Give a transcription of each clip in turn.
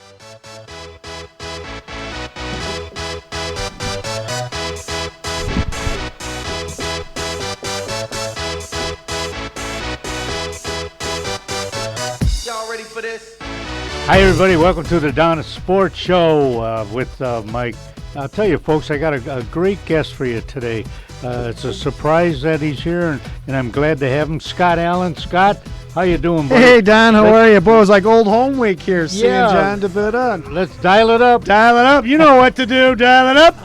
Y'all ready for this? Hi, everybody. Welcome to the Don Sports Show with Mike. I'll tell you, folks, I got a great guest for you today. It's a surprise that he's here, and I'm glad to have him. Scott Allen. Scott, how you doing, buddy? Hey, Don, how are you? Boy, it was like old home week here, seeing John DeVita. Let's dial it up. Dial it up. You know what to do. Dial it up.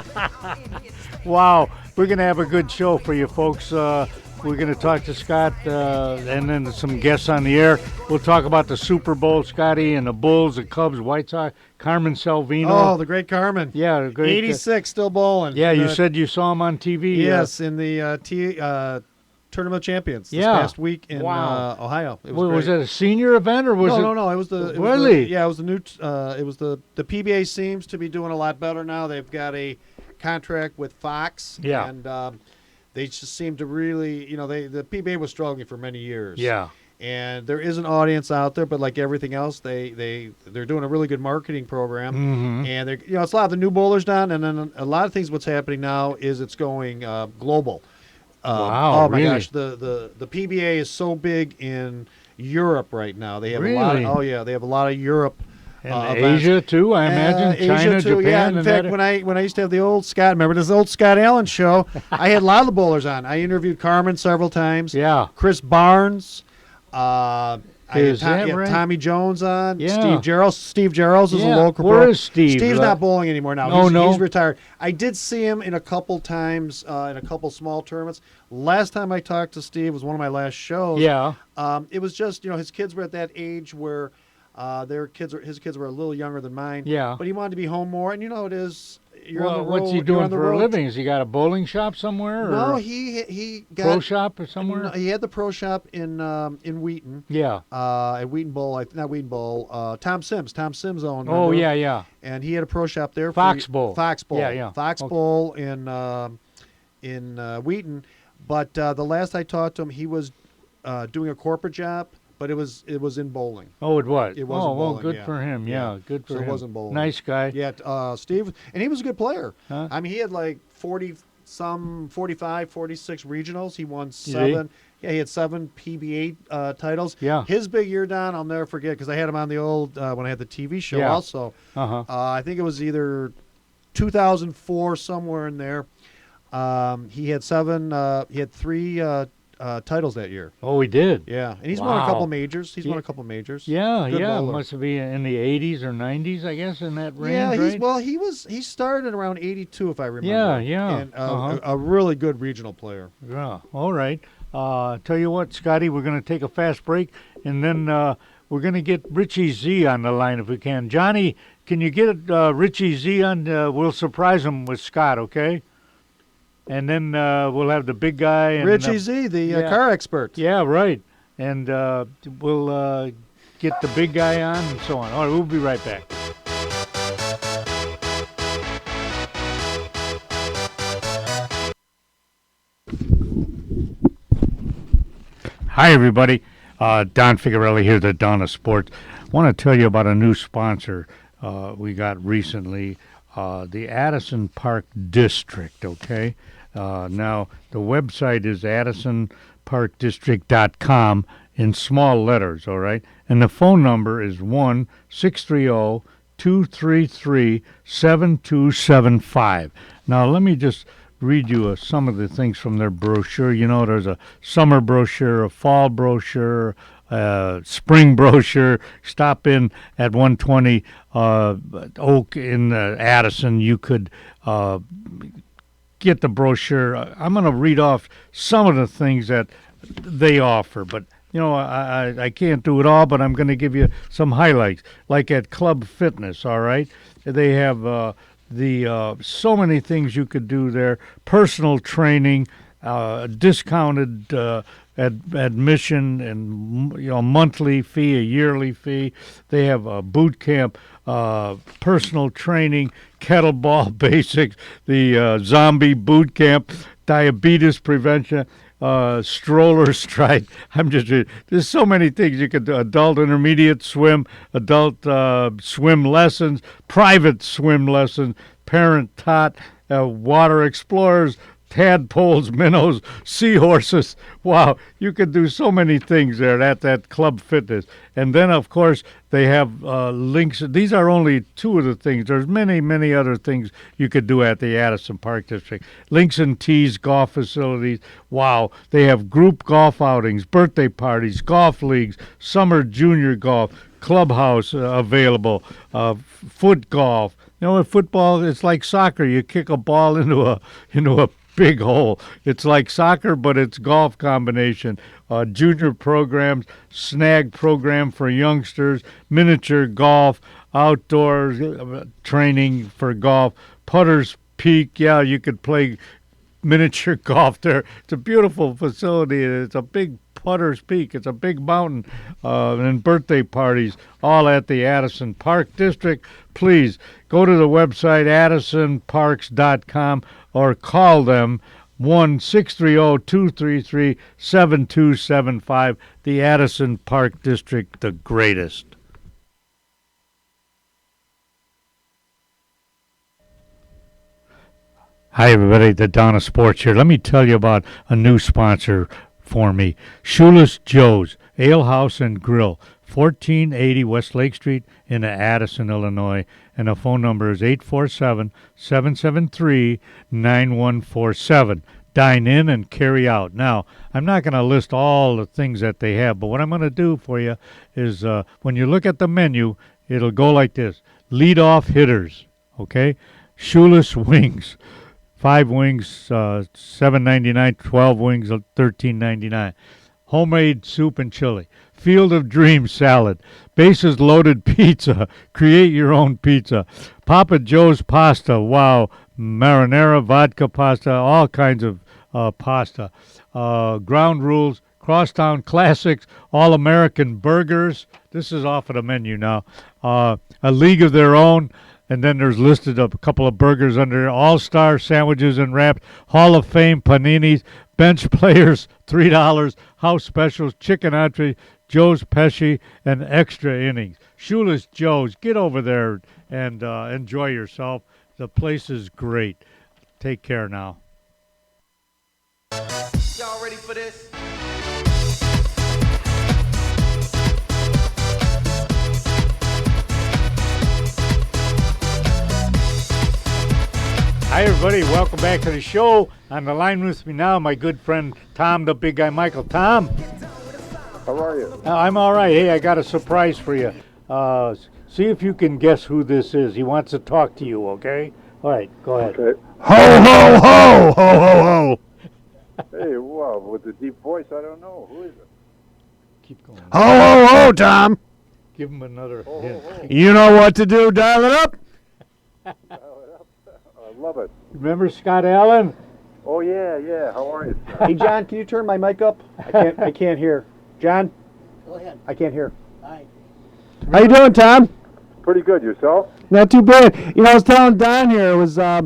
Wow. We're going to have a good show for you, folks. We're going to talk to Scott and then some guests on the air. We'll talk about the Super Bowl, Scotty, and the Bulls, the Cubs, White Sox, Carmen Salvino. Oh, the great Carmen. Yeah, the great. 86, still bowling. Yeah, you said you saw him on TV. Yes, in the Tournament of Champions this past week in Ohio. It was it a senior event or was it? No. It was the Really? It was the new. It was the PBA seems to be doing a lot better now. They've got a contract with Fox. Yeah. And they just seem to really, the PBA was struggling for many years. Yeah. And there is an audience out there, but like everything else, they're doing a really good marketing program. Mm-hmm. And it's a lot of the new bowlers down, and then a lot of things. What's happening now is it's going global. Wow! Oh my really? gosh, the PBA is so big in Europe right now. They have Really? they have a lot of Europe. And Asia too, I imagine. China, Asia too, Japan. yeah. In and fact, that. when I used to have the old Scott, remember this old Scott Allen show? I had a lot of the bowlers on. I interviewed Carmen several times. Yeah. Chris Barnes. I Is had that right? Tommy Jones on. Yeah. Steve Jarrells. Steve Jarrells is a local Where pro. is Steve? Steve's not bowling anymore now. Oh, no? He's retired. I did see him in a couple times in a couple small tournaments. Last time I talked to Steve was one of my last shows. Yeah. It was just, his kids were at that age where his kids were a little younger than mine. Yeah. But he wanted to be home more, and it is. You're on the road. What's he doing for a living? Has he got a bowling shop somewhere? Or No, he got pro shop or somewhere. No, he had the pro shop in Wheaton. Yeah. At Wheaton Bowl, not Wheaton Bowl. Tom Sims owned. Oh remember? yeah. And he had a pro shop there. Fox Bowl. Fox Bowl. Yeah. Fox Okay. Bowl in Wheaton. But the last I talked to him, he was doing a corporate job. But it was in bowling. Oh, it was. It was in bowling, good for him. Yeah, good for him. So it wasn't bowling. Nice guy. Yeah, Steve, and he was a good player. Huh? I mean, he had like 45, 46 regionals. He won Did 7. Yeah, he had 7 PBA titles. Yeah. His big year, Don, I'll never forget because I had him on the old when I had the TV show Yeah. also. Uh-huh. I think it was either 2004, somewhere in there. He had 7. He had 3 titles that year. Oh, he did. Yeah, and he's Wow. won a couple majors. He's won a couple majors. Yeah, Good yeah. bowler. Must be in the 80s or 90s, I guess, in that range, Yeah, right? he started around 82, if I remember. Yeah. And Uh-huh. a really good regional player. Yeah. All right. Tell you what, Scotty, we're going to take a fast break, and then we're going to get Richie Z on the line if we can. Johnny, can you get Richie Z on? We'll surprise him with Scott, okay? And then we'll have the big guy. And, Richie Z, the car expert. Yeah, right. And we'll get the big guy on and so on. All right, we'll be right back. Hi, everybody. Don Figarelli here, the Don of Sports. I want to tell you about a new sponsor we got recently, the Addison Park District, okay? Now, the website is addisonparkdistrict.com in small letters, all right? And the phone number is 1-630-233-7275. Now, let me just read you some of the things from their brochure. There's a summer brochure, a fall brochure, spring brochure. Stop in at 120 Oak in Addison. You could get the brochure. I'm going to read off some of the things that they offer, but I can't do it all, but I'm going to give you some highlights. Like at Club Fitness, all right? They have so many things you could do there. Personal training, discounted admission, and monthly fee, a yearly fee. They have a boot camp, personal training, kettlebell basics, the zombie boot camp, diabetes prevention, stroller stride. There's so many things you could do. Adult intermediate swim, adult swim lessons, private swim lessons, parent taught, water explorers, tadpoles, minnows, seahorses. Wow, you could do so many things there at that Club Fitness. And then, of course, they have links. These are only two of the things. There's many, many other things you could do at the Addison Park District. Links and Tees golf facilities. Wow, they have group golf outings, birthday parties, golf leagues, summer junior golf, clubhouse available, foot golf. You know, in football, it's like soccer. You kick a ball into a big hole. It's like soccer, but it's golf combination. Junior programs, snag program for youngsters, miniature golf, outdoors training for golf, Putter's Peak. Yeah, you could play miniature golf there. It's a beautiful facility. It's a big Putter's Peak. It's a big mountain, and birthday parties, all at the Addison Park District. Please go to the website addisonparks.com or call them 1-630-233-7275. The Addison Park District, the greatest. Hi, everybody. The Donna Sports here. Let me tell you about a new sponsor for me. Shoeless Joe's Ale House and Grill, 1480 West Lake Street in Addison, Illinois. And the phone number is 847-773-9147. Dine in and carry out. Now, I'm not going to list all the things that they have, but what I'm going to do for you is when you look at the menu, it'll go like this. Lead off hitters, okay? Shoeless wings. 5 wings, $7.99. 12 wings, $13.99. Homemade soup and chili. Field of Dreams salad. Bases loaded pizza. Create your own pizza. Papa Joe's pasta. Wow. Marinara, vodka pasta, all kinds of pasta. Ground Rules, Crosstown Classics, All-American Burgers. This is off of the menu now. A League of Their Own. And then there's listed a couple of burgers under All-Star Sandwiches and Wraps, Hall of Fame Paninis, Bench Players, $3, House Specials, Chicken Entree, Joe's Pesci, and Extra Innings. Shoeless Joe's, get over there and enjoy yourself. The place is great. Take care now. Y'all ready for this? Hi, everybody. Welcome back to the show. On the line with me now, my good friend Tom, the big guy, Michael. Tom. How are you? I'm all right. Hey, I got a surprise for you. See if you can guess who this is. He wants to talk to you, okay? All right, go ahead. Okay. Ho, ho, ho! Ho, ho, ho! Hey, wow, with the deep voice, I don't know. Who is it? Keep going. Ho, ho, ho, Tom. Give him another hint. You know what to do. Dial it up. I love it. Remember Scott Allen? Oh, yeah. How are you? Hey, John, can you turn my mic up? I can't hear. John? Go ahead. I can't hear. Hi. How you doing, Tom? Pretty good. Yourself? Not too bad. You know, I was telling Don here, it was, I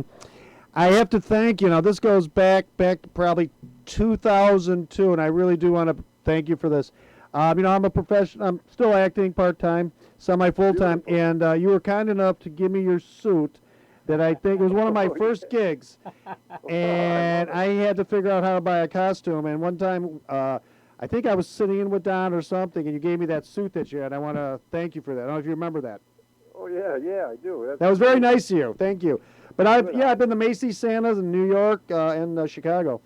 have to thank, this goes back probably 2002, and I really do want to thank you for this. I'm a professional, I'm still acting part-time, semi-full-time, and you were kind enough to give me your suit that I think was one of my first gigs, and I had to figure out how to buy a costume, and one time, I think I was sitting in with Don or something, and you gave me that suit that you had. I want to thank you for that. I don't know if you remember that. Oh, yeah, I do. That was very nice of you. Thank you. But I've been to Macy's Santas in New York and Chicago.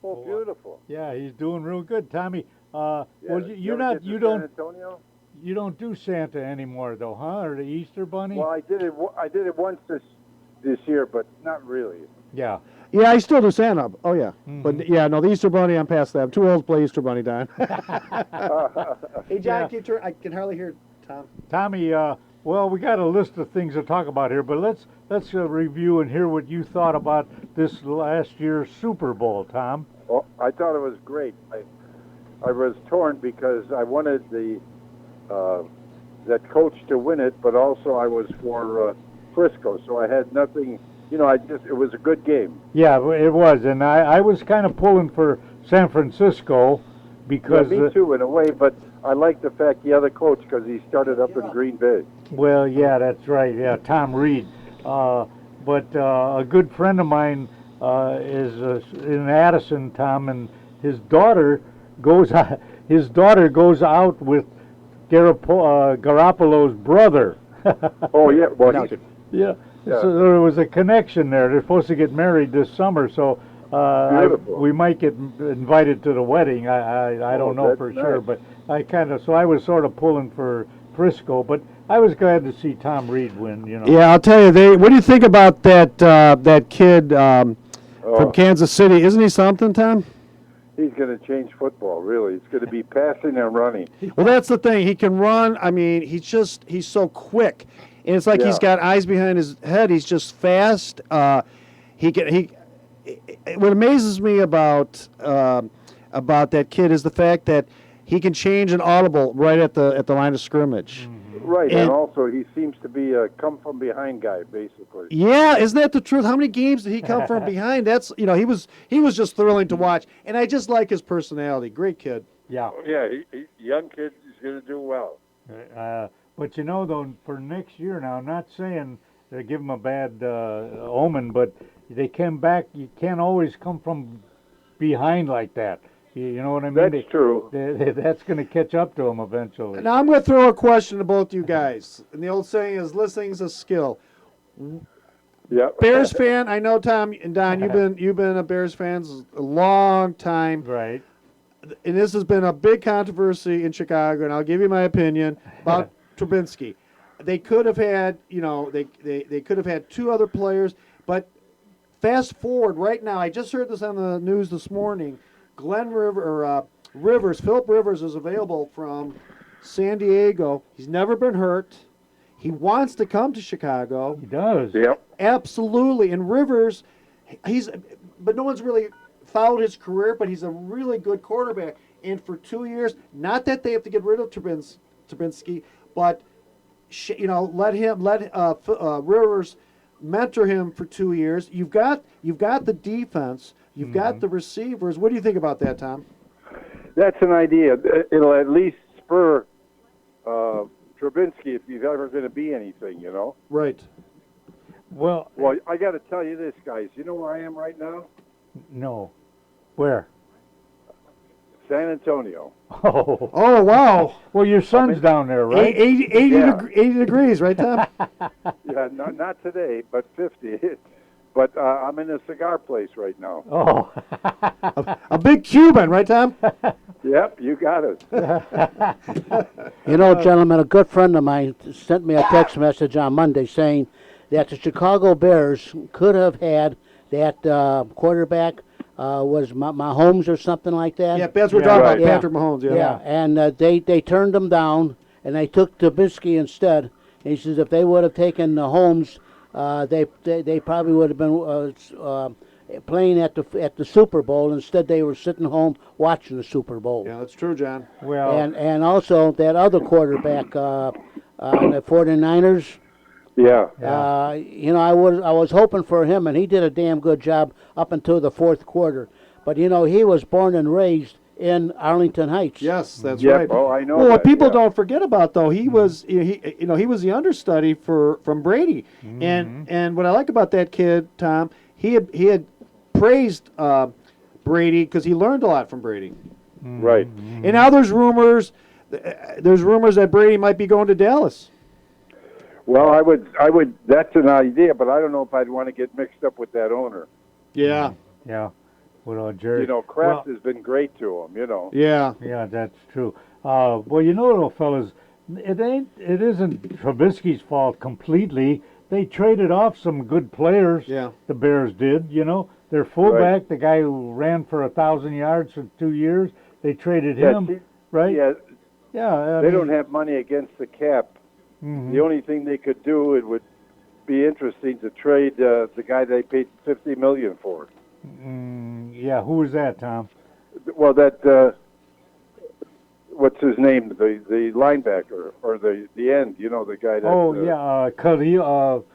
Oh, beautiful. Yeah, he's doing real good, Tommy. Yeah. Well, You you ever get to San don't Antonio? you don't do Santa anymore though, huh? Or the Easter Bunny? Well, I did it once this year, but not really. Yeah. Yeah, I still do Santa. Oh, yeah. Mhm. But, yeah, no, the Easter Bunny, I'm past that. I'm too old to play Easter Bunny, Don. Hey, John, Yeah. can you turn? I can hardly hear Tom. Tommy, well, we got a list of things to talk about here, but let's review and hear what you thought about this last year's Super Bowl, Tom. Well, I thought it was great. I was torn because I wanted that coach to win it, but also I was for Frisco, so I had nothing. It was a good game. Yeah, it was, and I was kind of pulling for San Francisco because me too, in a way, but I like the fact the other coach because he started up in Green Bay. well, yeah, that's right. Yeah, Tom Reed. But a good friend of mine is in Addison, Tom, and his daughter goes. His daughter goes out with Garoppolo's brother. Oh yeah, well, Yeah. Yeah. So there was a connection there. They're supposed to get married this summer, so Beautiful. we might get invited to the wedding. I don't know that's for sure, nice. but I was sort of pulling for Frisco, but I was glad to see Tom Reed win. You know. Yeah, I'll tell you. What do you think about that kid from Kansas City? Isn't he something, Tom? he's going to change football. Really, it's going to be passing and running. Well, that's the thing. He can run. I mean, he's so quick, and it's like he's Yeah. got eyes behind his head. He's just fast. What amazes me about that kid is the fact that he can change an audible right at the line of scrimmage. Right, And- and also he seems to be a come from behind guy, basically. Yeah, isn't that the truth? How many games did he come from behind? That's he was just thrilling to watch, and I just like his personality. Great kid. Yeah. Yeah, young kid is going to do well. But though, for next year now, I'm not saying they give him a bad omen, but they came back. You can't always come from behind like that. You know what I mean? That's true. That's going to catch up to him eventually. Now I'm going to throw a question to both you guys, and the old saying is, "Listening's a skill." Yeah. Bears fan, I know Tom and Don. You've been a Bears fan a long time, Right. and this has been a big controversy in Chicago. And I'll give you my opinion about Trubinsky. They could have had, they could have had two other players, but fast forward right now. I just heard this on the news this morning. Philip Rivers is available from San Diego. He's never been hurt. He wants to come to Chicago. He does. Yep. Absolutely. And Rivers, but no one's really followed his career, but he's a really good quarterback. And for 2 years, not that they have to get rid of Trubinsky, but let Rivers mentor him for 2 years. You've got the defense. You've got the receivers. What do you think about that, Tom? That's an idea. It'll at least spur Trubinsky if he's ever going to be anything, Right. Well, Well, I got to tell you this, guys. You know where I am right now? no. Where? San Antonio. Oh. Oh, wow. Well, your son's down there, right? 80 Yeah. 80 degrees, right, Tom? Yeah, not today, but 50. But I'm in a cigar place right now. Oh. A big Cuban, right, Tom? Yep, you got it. Gentlemen, a good friend of mine sent me a text message on Monday saying that the Chicago Bears could have had that quarterback, was Mahomes or something like that. Yeah, that's what we're Yeah, talking right. about, Patrick Mahomes. Yeah. Yeah, and they turned him down, and they took Trubisky instead. And he says if they would have taken Mahomes, they probably would have been playing at the Super Bowl. Instead, they were sitting home watching the Super Bowl. Yeah, that's true, John. Well, And also that other quarterback on the 49ers. Yeah. I was hoping for him, and he did a damn good job up until the fourth quarter. But he was born and raised in Arlington Heights. Yes, that's Yep. right. Oh, I know Well, what that, people yeah. don't forget about though, he was he was the understudy from Brady, and what I like about that kid, Tom, he had praised Brady because he learned a lot from Brady. Right. And now there's rumors that Brady might be going to Dallas. Well, I would. That's an idea, but I don't know if I'd want to get mixed up with that owner. Yeah, yeah. Well, Jerry. Kraft well, has been great to him. yeah. Yeah, that's true. Well, little fellas, it isn't Trubisky's fault completely. They traded off some good players. Yeah. The Bears did. Their fullback, the guy who ran for 1,000 yards for 2 years, they traded him, right? Yeah. Yeah. They don't have money against the cap. Mhm. The only thing they could do, it would be interesting to trade the guy they paid $50 million for. Yeah. Who was that, Tom? Well, that what's his name? The linebacker or the end? The guy that. Oh, yeah. Khalil.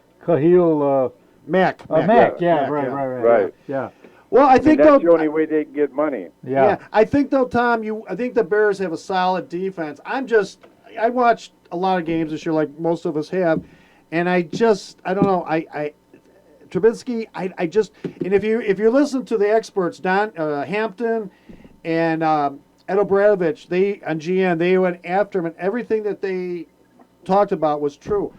Mac. Mac. Yeah. Right. Right. Yeah. Well, I I mean, think that's though. the only way they can get money. Yeah. I think though, Tom, I think the Bears have a solid defense. I watched a lot of games this year, like most of us have, and I don't know, Trubisky, and if you listen to the experts, Don Hampton and Ed Obradovich, they on GM, they went after him, and everything that they talked about was true.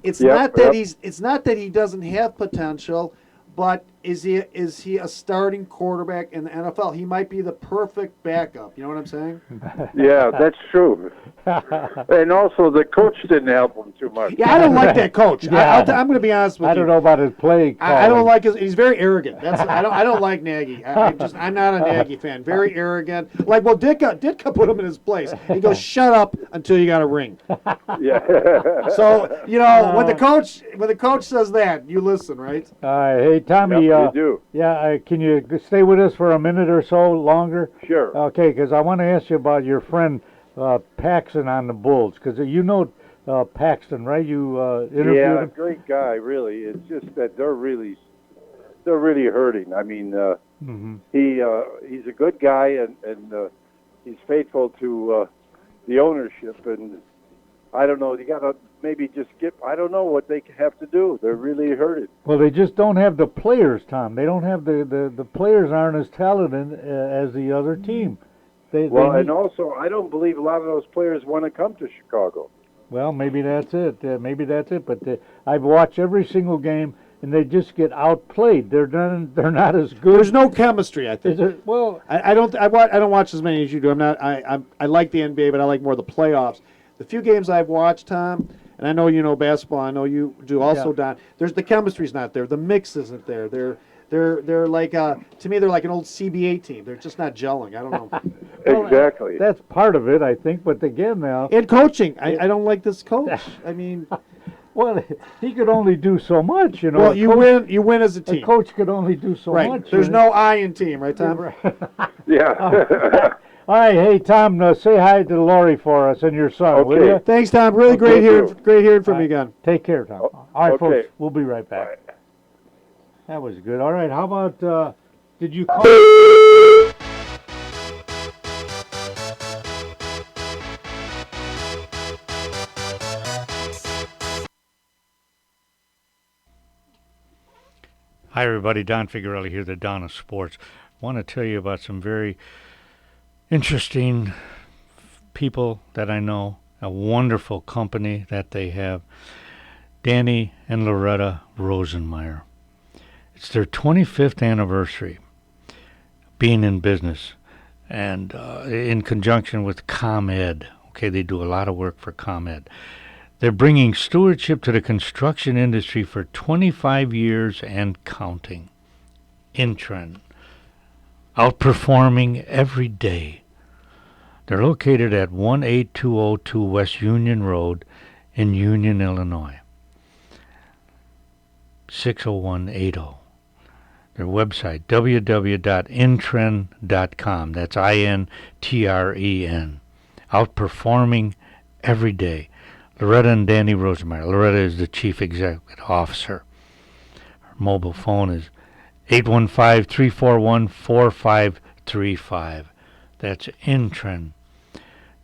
It's Yep, not that yep. it's not that he doesn't have potential, but is he a starting quarterback in the NFL? He might be the perfect backup. You know what I'm saying? Yeah, that's true. And also, the coach didn't help him too much. Yeah, I don't like that coach. Yeah. I'm going to be honest with you. I don't know about his play calling. I don't like his. He's very arrogant. I don't like Nagy. I'm not a Nagy fan. Very arrogant. Like, well, Ditka put him in his place. He goes, "Shut up until you got a ring." Yeah. So when the coach says that, you listen, right? All right. Hey, Tommy. Yep, you do. Yeah, can you stay with us for a minute or so longer? Sure. Okay, because I want to ask you about your friend Paxton on the Bulls, because you know Paxton, right? You interviewed Yeah, him. great guy, really. It's just that they're really hurting. I mean, he's a good guy, and he's faithful to the ownership, and I don't know. You got to maybe just I don't know what they have to do. They're really hurting. Well, they just don't have the players, Tom. They don't have the players aren't as talented as the other team. And also, I don't believe a lot of those players want to come to Chicago. Well, maybe that's it. But I've watched every single game, and they just get outplayed. They're not as good. There's no chemistry. I think. Well, I don't watch as many as you do. I like the NBA, but I like more the playoffs. The few games I've watched, Tom, and I know you know basketball. I know you do also, Yeah. Don. The chemistry's not there. The mix isn't there. They're like to me they're like an old CBA team. They're just not gelling. I don't know. Well, Exactly. that's part of it, I think. But again, now, And coaching, I don't like this coach. I mean, well, he could only do so much, you know. well, you win as a A team, coach could only do so right? much. There's you know. no I in team, right, Tom? Yeah. All right, hey Tom, say hi to Lori for us and your son, will Okay. you? Thanks, Tom. Really Okay, great hearing from you again. Take care, Tom. All right, okay. folks, we'll be right back. All right. That was good. All right, how about did you call? Hi, everybody. Don Figarelli here, the Don of Sports. Want to tell you about some very interesting people that I know, a wonderful company that they have, Danny and Loretta Rosenmeyer. It's their 25th anniversary being in business, and in conjunction with ComEd. Okay, they do a lot of work for ComEd. They're bringing stewardship to the construction industry for 25 years and counting. In trend. Outperforming every day. They're located at 18202 West Union Road in Union, Illinois. 60180. Their website, www.intren.com. That's INTREN. Outperforming every day. Loretta and Danny Rosenmeyer. Loretta is the Chief Executive Officer. Her mobile phone is 815-341-4535. That's Intren.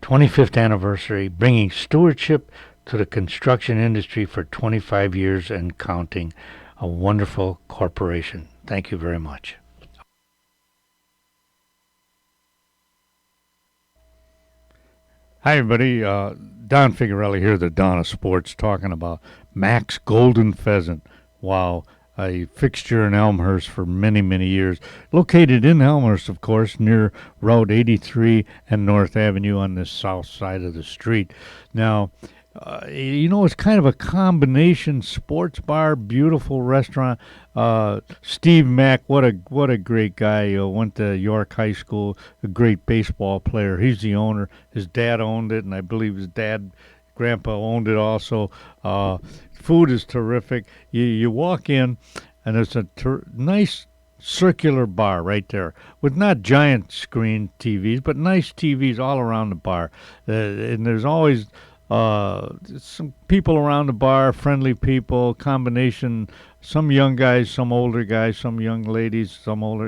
25th anniversary, bringing stewardship to the construction industry for 25 years and counting. A wonderful corporation. Thank you very much. Hi, everybody. Don Figarelli here, the Don of Sports, talking about Max Golden Pheasant. Wow, a fixture in Elmhurst for many, many years. Located in Elmhurst, of course, near Route 83 and North Avenue on the south side of the street. Now, it's kind of a combination sports bar, beautiful restaurant. Steve Mack, what a great guy. Went to York High School, a great baseball player. He's the owner. His dad owned it, and I believe his grandpa owned it also. Food is terrific. You walk in, and there's a nice circular bar right there with not giant screen TVs, but nice TVs all around the bar. And there's always some people around the bar, friendly people, combination. Some young guys, some older guys, some young ladies, some older.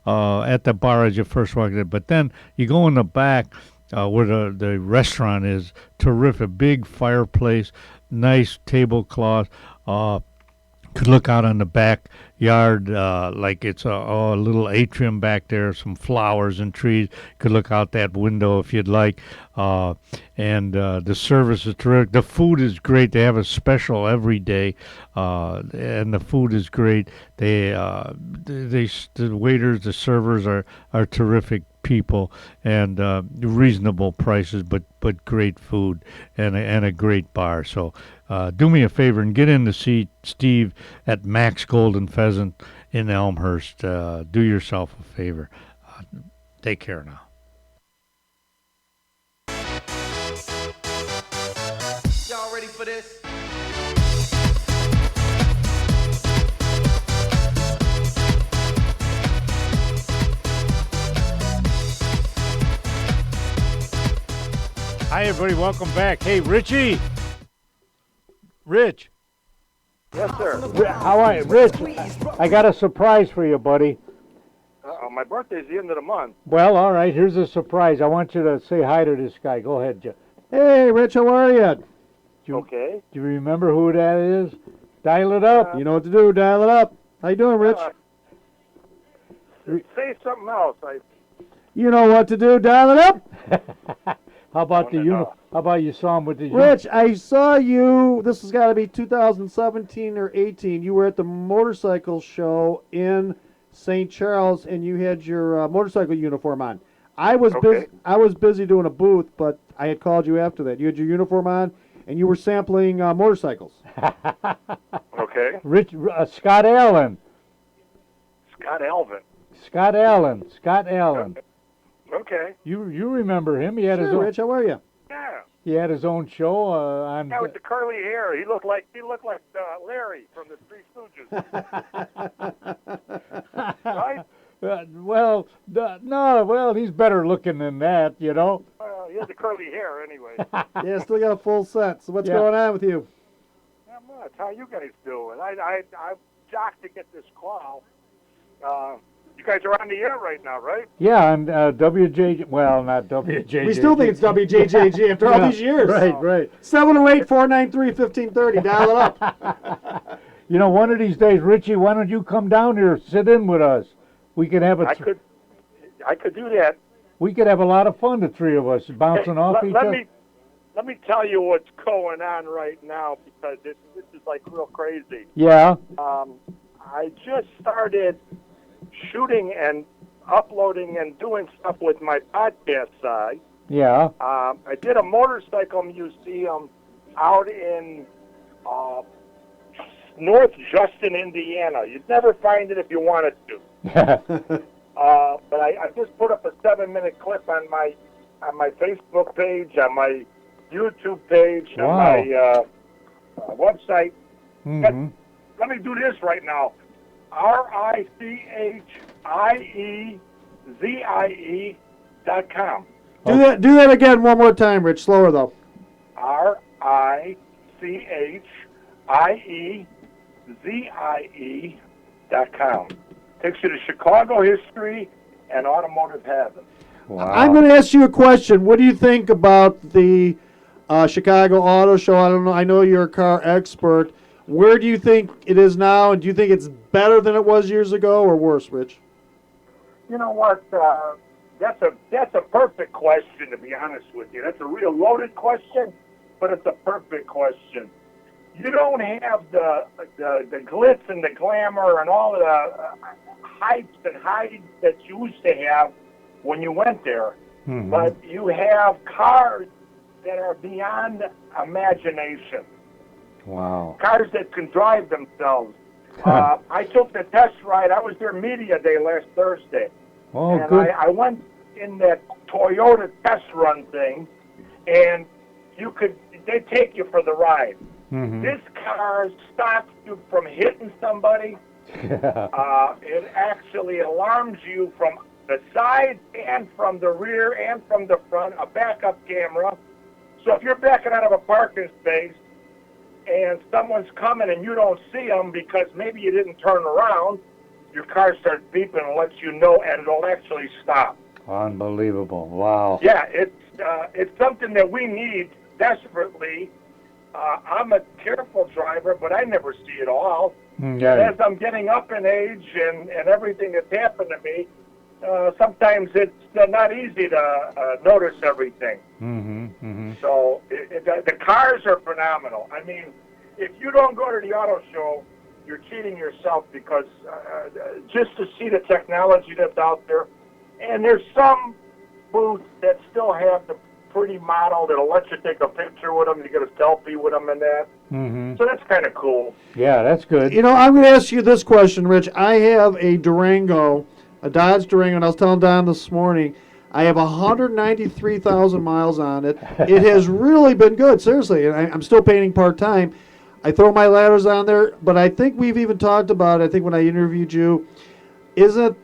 At the bar as you first walk in. But then you go in the back. Where the restaurant is, terrific, big fireplace, nice tablecloth. Could look out on the backyard, like it's a little atrium back there, some flowers and trees. Could look out that window if you'd like. And the service is terrific. The food is great. They have a special every day, and the food is great. The waiters, the servers are terrific people, and reasonable prices, but great food and a great bar. So do me a favor and get in to see Steve at Max Golden Pheasant in Elmhurst. Do yourself a favor. Take care now. Y'all ready for this? Hi, everybody. Welcome back. Hey, Richie. Rich. Yes, sir. How are you? Rich, I got a surprise for you, buddy. My birthday's the end of the month. Well, all right. Here's a surprise. I want you to say hi to this guy. Go ahead, Joe. Hey, Rich, how are you? Okay. Do you remember who that is? Dial it up. You know what to do. Dial it up. How you doing, Rich? Say something else. You know what to do. Dial it up. How about How about you saw him with the Rich, I saw you. This has got to be 2017 or 18. You were at the motorcycle show in St. Charles, and you had your motorcycle uniform on. I was busy. I was busy doing a booth, but I had called you after that. You had your uniform on, and you were sampling motorcycles. Okay. Rich Scott Allen. Scott Alvin. Scott Allen. Scott Allen. Okay. You remember him? He had his Sure, own. Rich, how are you? Yeah. He had his own show on. Guy with the curly hair. He looked like Larry from the Three Stooges. Right? No, he's better looking than that, you know. He had the curly hair anyway. Yeah, still got a full set. So what's Yeah. going on with you? Not much. How you guys doing? I'm shocked to get this call. You guys are on the air right now, right? Yeah, and WJ. Well, not WJ. We still think it's WJJG after all these years. Right. 708-493-1530. Dial it up. You know, one of these days, Richie, why don't you come down here, sit in with us? We could have I could do that. We could have a lot of fun, the three of us, bouncing off each other. Let me tell you what's going on right now, because this is like real crazy. Yeah. I just started shooting and uploading and doing stuff with my podcast side. Yeah. I did a motorcycle museum out in North Justin, Indiana. You'd never find it if you wanted to. But I just put up a 7-minute clip on my Facebook page, on my YouTube page, Wow. on my website. Mm-hmm. Let me do this right now. RICHIEZIE.com. Do that again one more time, Rich. Slower though. RICHIEZIE.com. Takes you to Chicago history and automotive heaven. Wow. I'm going to ask you a question. What do you think about the Chicago Auto Show? I don't know. I know you're a car expert. Where do you think it is now? And do you think it's better than it was years ago or worse, Rich? You know what? That's a perfect question, to be honest with you. That's a real loaded question, but it's a perfect question. You don't have the glitz and the glamour and all the hypes and hides that you used to have when you went there. Mm-hmm. But you have cars that are beyond imagination. Wow. Cars that can drive themselves. I took the test ride. I was there media day last Thursday. Oh, and good. I went in that Toyota test run thing, and they take you for the ride. Mm-hmm. This car stops you from hitting somebody. It actually alarms you from the side and from the rear and from the front, a backup camera. So if you're backing out of a parking space and someone's coming and you don't see them because maybe you didn't turn around, your car starts beeping and lets you know, and it'll actually stop. Unbelievable. Wow. Yeah, it's something that we need desperately. I'm a careful driver, but I never see it all. Yeah. As I'm getting up in age and everything that's happened to me, sometimes it's not easy to notice everything. So the cars are phenomenal. I mean, if you don't go to the auto show, you're cheating yourself because just to see the technology that's out there, and there's some booths that still have the pretty model that'll let you take a picture with them, you get a selfie with them and that. So that's kind of cool. Yeah, that's good. You know, I'm going to ask you this question, Rich. I have a Durango, a Dodge Durango, and I was telling Don this morning, I have 193,000 miles on it. It has really been good, seriously. And I'm still painting part-time. I throw my ladders on there, but I think we've even talked about it, I think when I interviewed you,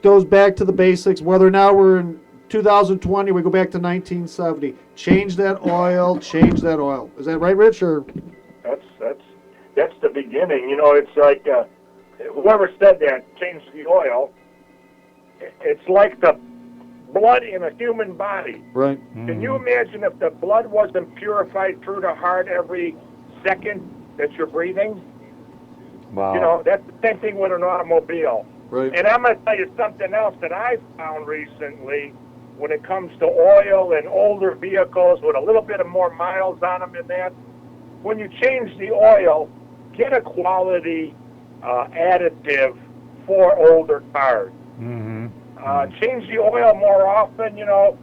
goes back to the basics, whether now we're in 2020, we go back to 1970. Change that oil, change that oil. Is that right, Rich? Or? That's the beginning. You know, it's like whoever said that, change the oil. It's like the blood in a human body. Right. Can you imagine if the blood wasn't purified through the heart every second that you're breathing? Wow. You know, that's the same thing with an automobile. Right. And I'm going to tell you something else that I found recently when it comes to oil and older vehicles with a little bit of more miles on them and that. When you change the oil, get a quality additive for older cars. Change the oil more often, you know.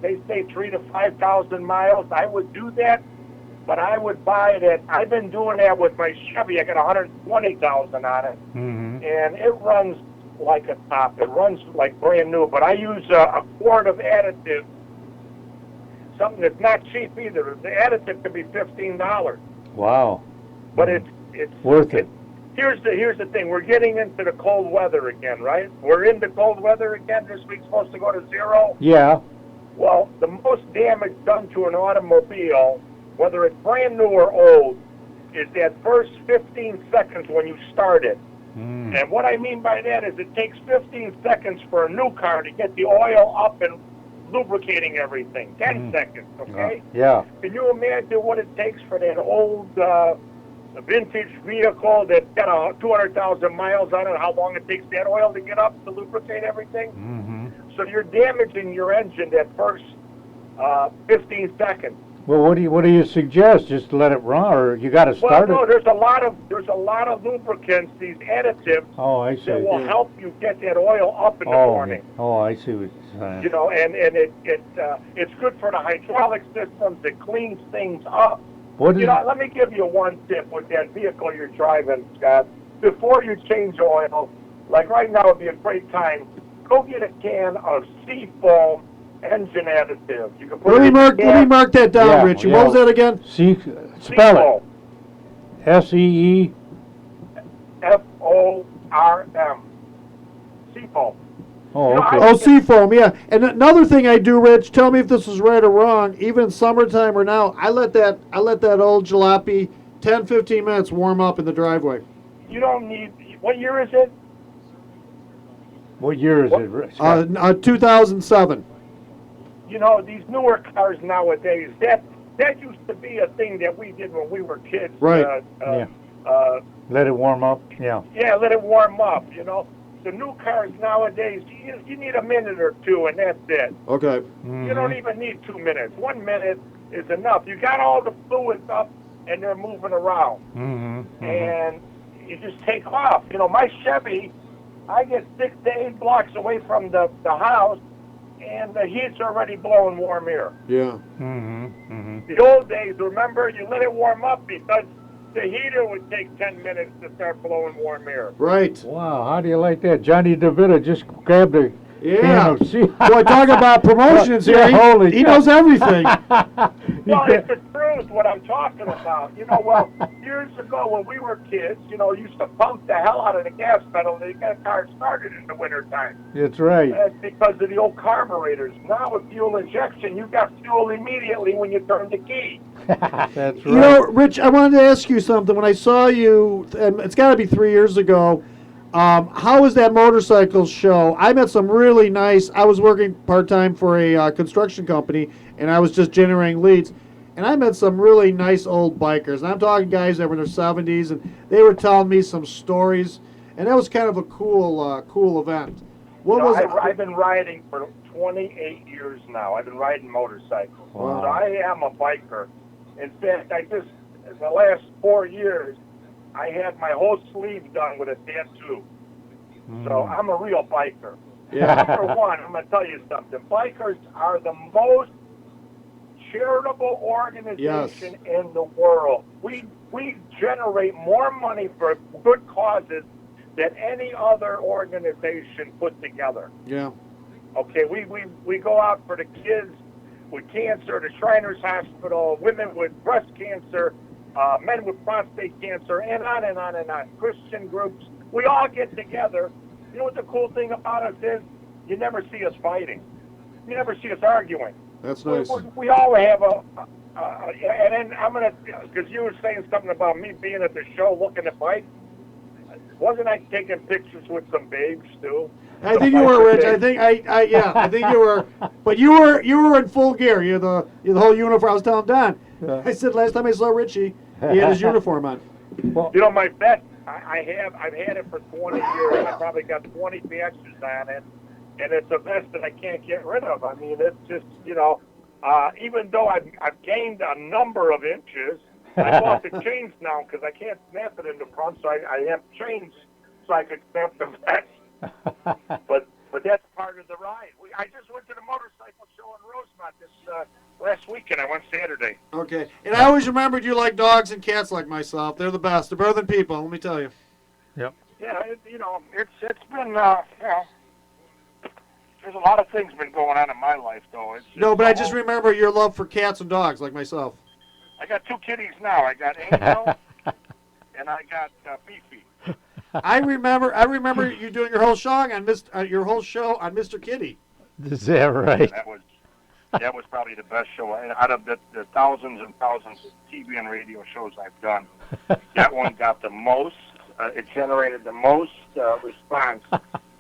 They say 3,000 to 5,000 miles. I would do that, but I would buy it at, I've been doing that with my Chevy. I got 120,000 on it, and it runs like a top. It runs like brand new, but I use a quart of additive, something that's not cheap either. The additive could be $15. Wow. But it's worth it. Here's the thing. We're getting into the cold weather again, right? We're in the cold weather again. This week's supposed to go to 0. Yeah. Well, the most damage done to an automobile, whether it's brand new or old, is that first 15 seconds when you start it. And what I mean by that is it takes 15 seconds for a new car to get the oil up and lubricating everything. 10 seconds, okay? Yeah. Can you imagine what it takes for that old vintage vehicle that's got 200,000 miles on it, how long it takes that oil to get up to lubricate everything? So you're damaging your engine that first 15 seconds. Well, what do you suggest? Just let it run, or you got to start Well, no, it? there's a lot of lubricants, these additives, Oh, I see. that will help you get that oil up in the morning. Oh, I see what you're saying. You know, and it's good for the hydraulic systems. It cleans things up. What is Let me give you one tip with that vehicle you're driving, Scott. Before you change oil, like right now would be a great time, go get a can of Seafoam engine additive. You can put Let it me mark that down, Yeah, Richie. yeah. What was that again? Spell it. SEE. FORM. Seafoam. Oh, You know, okay. Oh, Seafoam, yeah. And another thing I do, Rich, tell me if this is right or wrong, even in summertime or now, I let that old jalopy 10, 15 minutes warm up in the driveway. You don't need, what year is it? What year is it, Rich? 2007. You know, these newer cars nowadays, that used to be a thing that we did when we were kids. Right. Let it warm up. Yeah. Yeah, let it warm up, you know. The new cars nowadays, you need a minute or two, and that's it. Okay. You don't even need 2 minutes. 1 minute is enough. You got all the fluids up, and they're moving around. And you just take off. You know, my Chevy, I get 6 to 8 blocks away from the house, and the heat's already blowing warm air. Yeah. The old days, remember, you let it warm up because the heater would take 10 minutes to start blowing warm air. Right. Wow, how do you like that? Johnny DeVita just grabbed a Yeah. can of sea. Boy, talk about promotions here. Yeah, holy He cow. knows everything. Well, it's the truth, what I'm talking about. Well, years ago when we were kids, used to pump the hell out of the gas pedal to get a car started in the wintertime. That's right. That's because of the old carburetors. Now with fuel injection, you got fuel immediately when you turn the key. That's right. Rich, I wanted to ask you something. When I saw you, and it's got to be 3 years ago, how was that motorcycle show? I met some really nice. I was working part-time for a construction company, and I was just generating leads. And I met some really nice old bikers. And I'm talking guys that were in their 70s, and they were telling me some stories. And that was kind of a cool event. What was it? I've been riding for 28 years now. I've been riding motorcycles. Wow. So I am a biker. In fact, in the last 4 years, I had my whole sleeve done with a tattoo. So I'm a real biker. Yeah. Number one, I'm going to tell you something. Bikers are the most charitable organization in the world. We generate more money for good causes than any other organization put together. Yeah. Okay, we go out for the kids with cancer, the Shriners Hospital, women with breast cancer, men with prostate cancer, and on and on and on. Christian groups. We all get together. You know what the cool thing about us is? You never see us fighting. You never see us arguing. That's nice. We all have and then I'm going to, because you were saying something about me being at the show looking at bikes. Wasn't I taking pictures with some babes too? I think you were, Rich. I think you were. But you were in full gear. You're the whole uniform. I was telling Don. Yeah. I said last time I saw Richie, he had his uniform on. Well, My vest, I've had it for 20 years. I probably got 20 patches on it, and it's a vest that I can't get rid of. I mean, it's just even though I've gained a number of inches, I bought the chains now because I can't snap it in the front, so I have chains so I can snap the vest. But that's part of the ride. I just went to the motorcycle show in Rosemont this last weekend. I went Saturday. Okay. And I always remembered you like dogs and cats like myself. They're the best. They're better than people, let me tell you. yep. Yeah, it's been there's a lot of things been going on in my life though. No, but I just remember your love for cats and dogs like myself. I got two kitties now. I got Angel and I got Beefy. I remember you doing your whole show on Mr. Kitty. Is that right? That was probably the best show out of the thousands and thousands of TV and radio shows I've done. That one got the most. It generated the most response.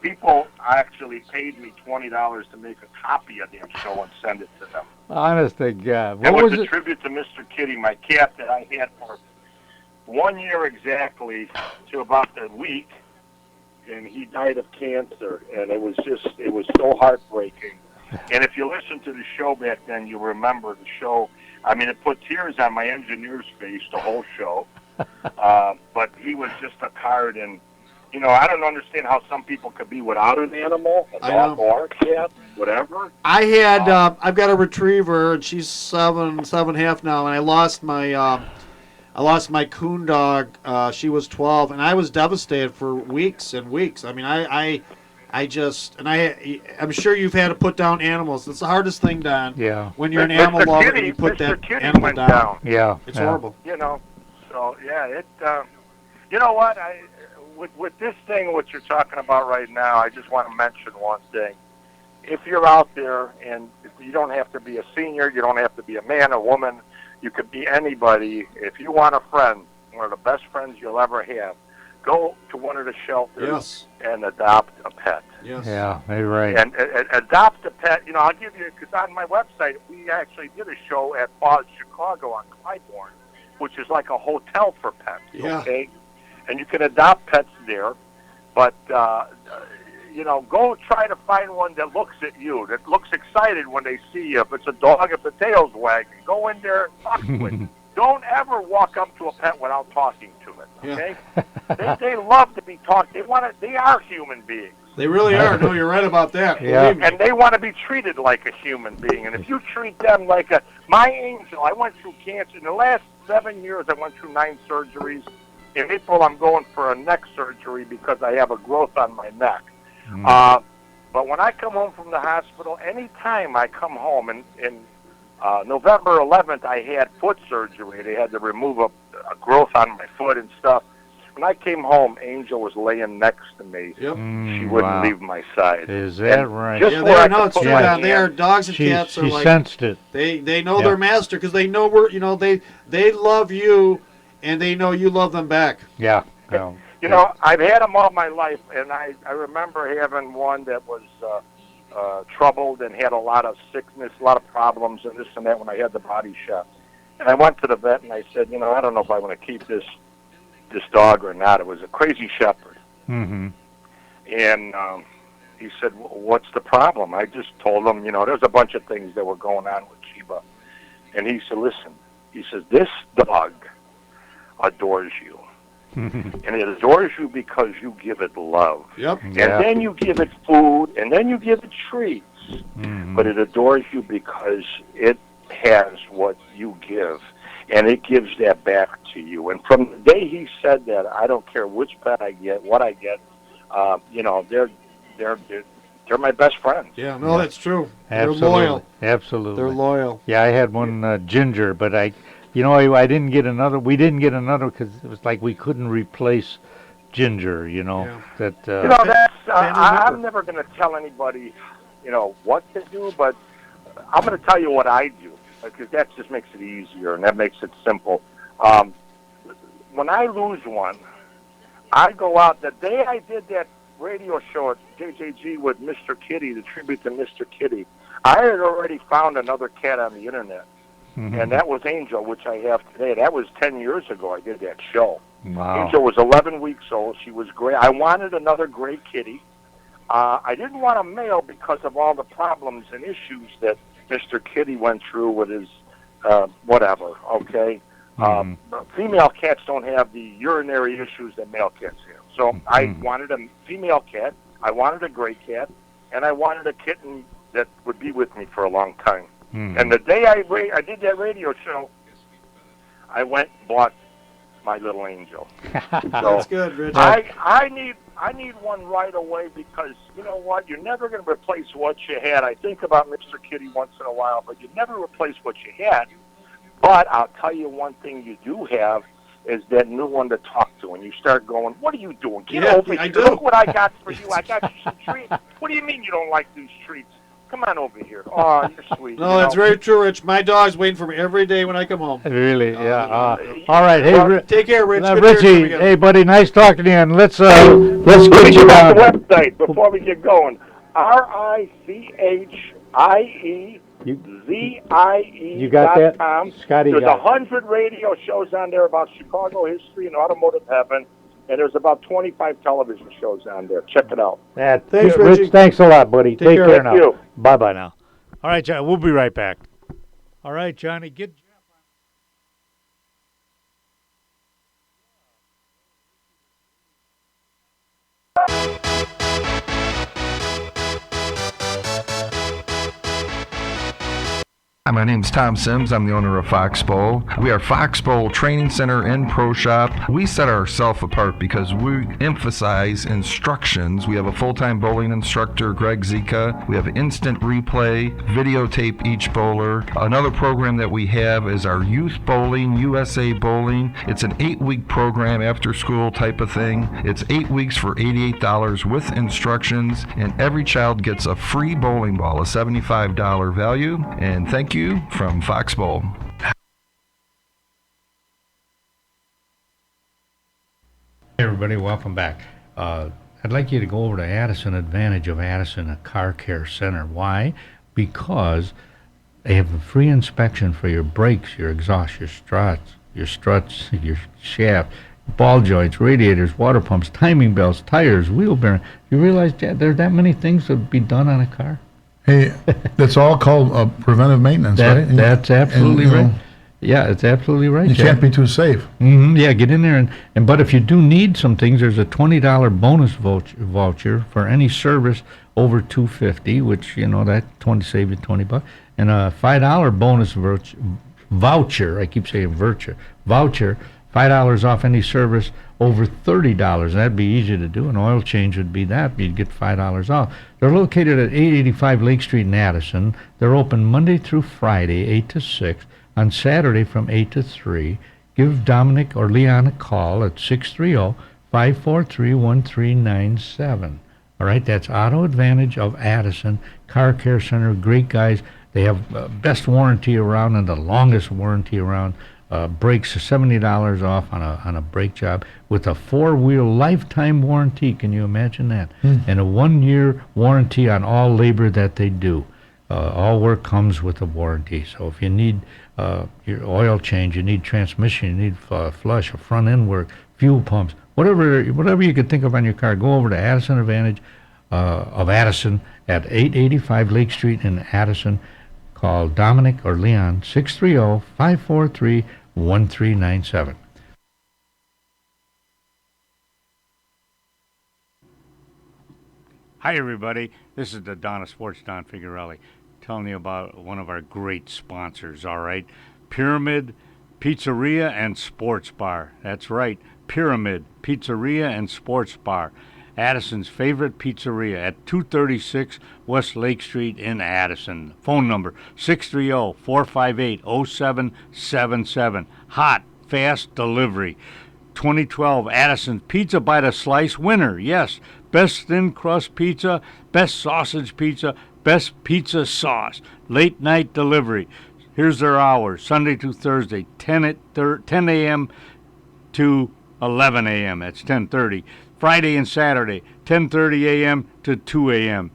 People actually paid me $20 to make a copy of that show and send it to them. Honest to God. It What was was a it? tribute to Mr. Kitty, my cat that I had for 1 year exactly to about the week, and he died of cancer, and it was so heartbreaking. And if you listen to the show back then, you remember the show. I mean, it put tears on my engineer's face, the whole show. But he was just a card, and I don't understand how some people could be without an animal, a dog or a cat, whatever. I had I've got a retriever, and she's seven and a half now, and I lost my coon dog. She was 12, and I was devastated for weeks and weeks. I mean, I'm sure you've had to put down animals. It's the hardest thing, Don. Yeah. When you're an animal lover and you put Mr. that Kitty animal went down. Yeah. It's yeah. horrible. So yeah, you know what? With this thing, what you're talking about right now, I just want to mention one thing. If you're out there, and you don't have to be a senior, you don't have to be a man, a woman, you could be anybody. If you want a friend, one of the best friends you'll ever have, go to one of the shelters and adopt a pet. Yes. Yeah, you're right. And adopt a pet. I'll give you, because on my website, we actually did a show at Paws Chicago on Clybourne, which is like a hotel for pets. Yeah. Okay, and you can adopt pets there, but go try to find one that looks at you, that looks excited when they see you. If it's a dog, if the tail's wagging, go in there and talk to it. Don't ever walk up to a pet without talking to it. Okay, they love to be talked. They are human beings. They really are. No, you're right about that. Yeah. And they want to be treated like a human being. And if you treat them like my Angel, I went through cancer. In the last 7 years, I went through 9 surgeries. In April, I'm going for a neck surgery because I have a growth on my neck. But when I come home from the hospital, anytime I come home, and November 11th, I had foot surgery. They had to remove a growth on my foot and stuff. When I came home, Angel was laying next to me. Yep. She wouldn't leave my side. Is that And right? just Yeah, where they I are. No, could it's put true. my Now, they are hand- dogs and cats are She like sensed it. they know Yeah. their master because they know they love you, and they know you love them back. Yeah. Well, You know, I've had them all my life, and I remember having one that was troubled and had a lot of sickness, a lot of problems, and this and that when I had the body shot. And I went to the vet, and I said, you know, I don't know if I want to keep this dog or not. It was a crazy shepherd. Mm-hmm. And he said, what's the problem? I just told him, you know, there's a bunch of things that were going on with Sheba. And he said, listen, he says, this dog adores you. And it adores you because you give it love. Yep. And then you give it food, and then you give it treats. Mm-hmm. But it adores you because it has what you give, and it gives that back to you. And from the day he said that, I don't care which pet I get, what I get, you know, they're my best friends. Yeah. No, that's true. Absolutely. They're loyal. Absolutely. They're loyal. Yeah, I had one Ginger, but I didn't get another. We didn't get another because it was like we couldn't replace Ginger. You know Yeah. that. You know, that's Family I'm member. never going to tell anybody, you know, what to do, but I'm going to tell you what I do, because that just makes it easier and that makes it simple. When I lose one, I go out. The day I did that radio show at JJG with Mr. Kitty, the tribute to Mr. Kitty, I had already found another cat on the internet, and that was Angel, which I have today. That was 10 years ago I did that show. Wow. Angel was 11 weeks old. She was great. I wanted another gray kitty. I didn't want a male because of all the problems and issues that Mr. Kitty went through with his whatever, okay? Female cats don't have the urinary issues that male cats have. So I wanted a female cat, I wanted a gray cat, and I wanted a kitten that would be with me for a long time. And the day I did that radio show, I went and bought my little Angel. That's good, Rich. I need one right away, because you know what? You're never going to replace what you had. I think about Mr. Kitty once in a while, but you never replace what you had. But I'll tell you one thing you do have is that new one to talk to, and you start going, what are you doing? Get over here. I do. Look what I got for you. I got you some treats. What do you mean you don't like these treats? Come on over here. Oh, you're sweet. No, that's very true, Rich. My dog's waiting for me every day when I come home. Really? Yeah. All right. Hey, Well, Take care, Rich. Good to hear from you Richie. again. Hey, buddy. Nice talking to you. And let's Let me get you give out the down. website before we get going. RICHIEZIE.com. You got that? Scotty There's got it. 100 radio shows on there about Chicago history and automotive heaven, and there's about 25 television shows on there. Check it out. Thanks, Rich. Richie. Thanks a lot, buddy. Take care. care Thank now. you. Bye-bye now. All right, John. We'll be right back. All right, Johnny. Get. Hi, my name's Tom Sims. I'm the owner of Foxbowl. We are Foxbowl Training Center and Pro Shop. We set ourselves apart because we emphasize instructions. We have a full-time bowling instructor, Greg Zika. We have instant replay, videotape each bowler. Another program that we have is our Youth Bowling, USA Bowling. It's an 8-week program, after school type of thing. It's 8 weeks for $88 with instructions, and every child gets a free bowling ball, a $75 value. And thank you from Foxbowl. Hey, everybody, welcome back. I'd like you to go over to Addison Advantage of Addison, a car care center. Why? Because they have a free inspection for your brakes, your exhaust, your struts, your shaft, ball joints, radiators, water pumps, timing belts, tires, wheel bearing. You realize, Chad, there are that many things that would be done on a car? Hey, that's all called preventive maintenance, right? That's absolutely And, you know, right. Yeah, it's absolutely right. You Chad. can't be too safe. Yeah, get in there and but if you do need some things, there's a $20 bonus voucher for any service over $250, which that save you $20, and a $5 bonus voucher. I keep saying voucher. $5 $5 off any service over $30. That'd be easy to do. An oil change would be that. You'd get $5 off. They're located at 885 Lake Street in Addison. They're open Monday through Friday, 8 to 6. On Saturday from 8 to 3. Give Dominic or Leon a call at 630-543-1397. All right, that's Auto Advantage of Addison Car Care Center. Great guys. They have best warranty around and the longest warranty around. Brakes are $70 off on a brake job with a 4-wheel lifetime warranty. Can you imagine that? And a 1-year warranty on all labor that they do. All work comes with a warranty. So if you need your oil change, you need transmission, you need flush, or front end work, fuel pumps, whatever you could think of on your car, go over to Addison Advantage of Addison at 885 Lake Street in Addison. Call Dominic or Leon, 630-543-1397. Hi, everybody. This is the Don of Sports, Don Figarelli, telling you about one of our great sponsors, all right? Pyramid Pizzeria and Sports Bar. That's right, Pyramid Pizzeria and Sports Bar. Addison's favorite pizzeria at 236 West Lake Street in Addison. Phone number 630-458-0777. Hot, fast delivery. 2012 Addison's Pizza by the Slice winner. Yes, best thin crust pizza, best sausage pizza, best pizza sauce. Late night delivery. Here's their hours, Sunday to Thursday, 10 a.m. to 11 a.m. That's 10:30. Friday and Saturday, 10:30 a.m. to 2 a.m.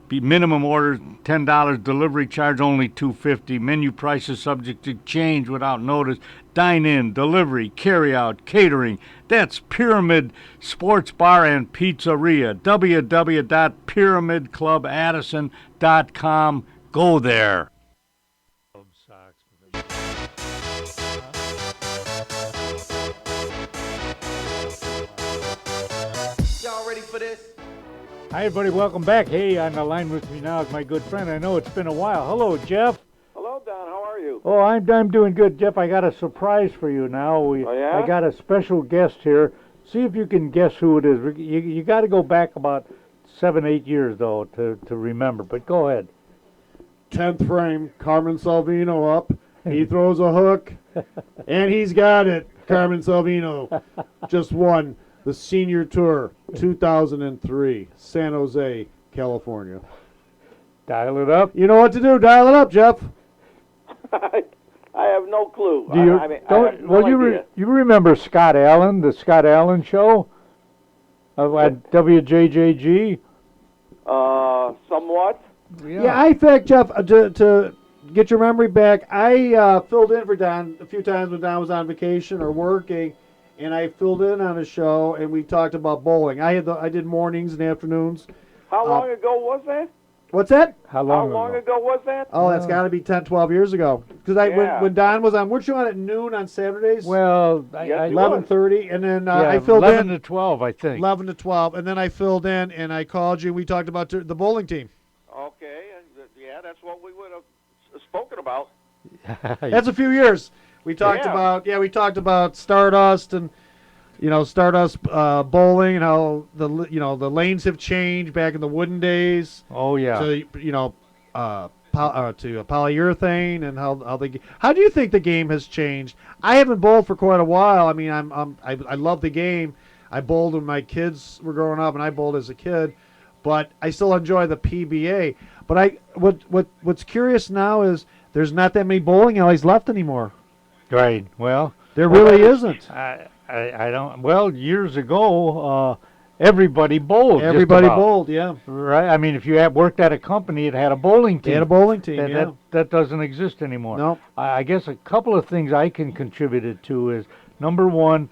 Minimum order $10, delivery charge only $2.50. Menu prices subject to change without notice. Dine in, delivery, carry out, catering. That's Pyramid Sports Bar and Pizzeria. www.pyramidclubaddison.com. Go there. Y'all ready for this? Hi, everybody. Welcome back. Hey, on the line with me now is my good friend. I know it's been a while. Hello, Jeff. Hello, Don. How are you? Oh, I'm doing good, Jeff. I got a surprise for you now. Oh, yeah? I got a special guest here. See if you can guess who it is. You got to go back about 7-8 years though to remember. But go ahead. 10th frame, Carmen Salvino up. He throws a hook, and he's got it. Carmen Salvino just won the Senior Tour 2003, San Jose, California. Dial it up. You know what to do. Dial it up, Jeff. I have no clue. Do you? I have no idea. You remember Scott Allen, the Scott Allen show at WJJG? Somewhat. Yeah, I think, Jeff, to get your memory back, I filled in for Don a few times when Don was on vacation or working, and I filled in on a show, and we talked about bowling. I did mornings and afternoons. How long ago was that? What's that? How long ago was that? Oh, that's got to be 10, 12 years ago. Because when Don was on, weren't you on at noon on Saturdays? Well, Yes, 11:30, and then yeah, I filled 11 in. to 12, I think. 11 to 12, and then I filled in, and I called you. We talked about the bowling team. Okay. Yeah, that's what we would have spoken about. That's a few years. We talked about Stardust and Stardust bowling and how the lanes have changed back in the wooden days. Oh yeah. To polyurethane and how do you think the game has changed? I haven't bowled for quite a while. I mean, I love the game. I bowled when my kids were growing up, and I bowled as a kid, but I still enjoy the PBA. But what's curious now is there's not that many bowling alleys left anymore. Right. Well, there really isn't. I don't. Well, years ago, everybody bowled. Everybody just about. bowled, yeah. Right. I mean, if you had worked at a company, it had a bowling team. They had a bowling team. That doesn't exist anymore. No. I guess a couple of things I can contribute it to is number one.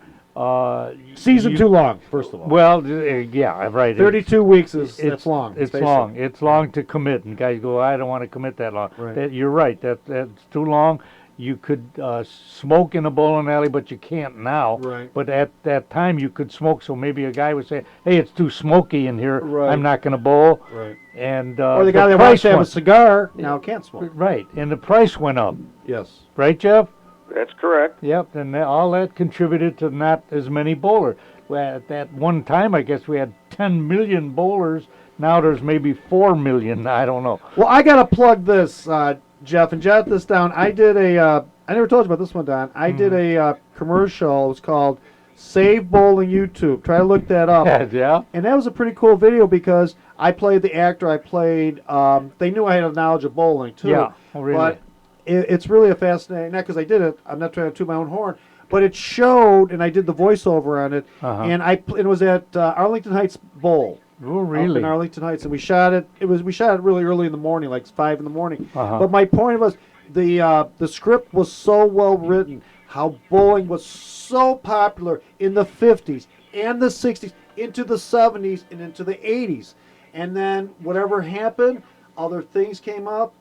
Season too long, first of all. Well, yeah, right. 32 weeks that's long. It's long. It's long to commit, and guys go, I don't want to commit that long. Right. You're right. That's too long. You could smoke in a bowling alley, but you can't now. Right. But at that time, you could smoke. So maybe a guy would say, "Hey, it's too smoky in here. Right. I'm not going to bowl." Right. And or the guy that wants to have a cigar now can't smoke. Right. And the price went up. Yes. Right, Jeff? That's correct. Yep, and all that contributed to not as many bowlers. Well, at that one time, I guess we had 10 million bowlers. Now there's maybe 4 million. I don't know. Well, I got to plug this, Jeff, and jot this down. I did I never told you about this one, Don. I did a commercial. It was called Save Bowling YouTube. Try to look that up. Yeah. And that was a pretty cool video because I played the actor. I played, they knew I had a knowledge of bowling, too. Yeah, oh, really? But it's really a fascinating, not because I did it, I'm not trying to toot my own horn, but it showed, and I did the voiceover on it, and it was at Arlington Heights Bowl. Oh, Up really? in Arlington Heights, and we shot it really early in the morning, like 5 in the morning. But my point was, the script was so well written, how bowling was so popular in the 50s and the 60s, into the 70s and into the 80s. And then whatever happened, other things came up,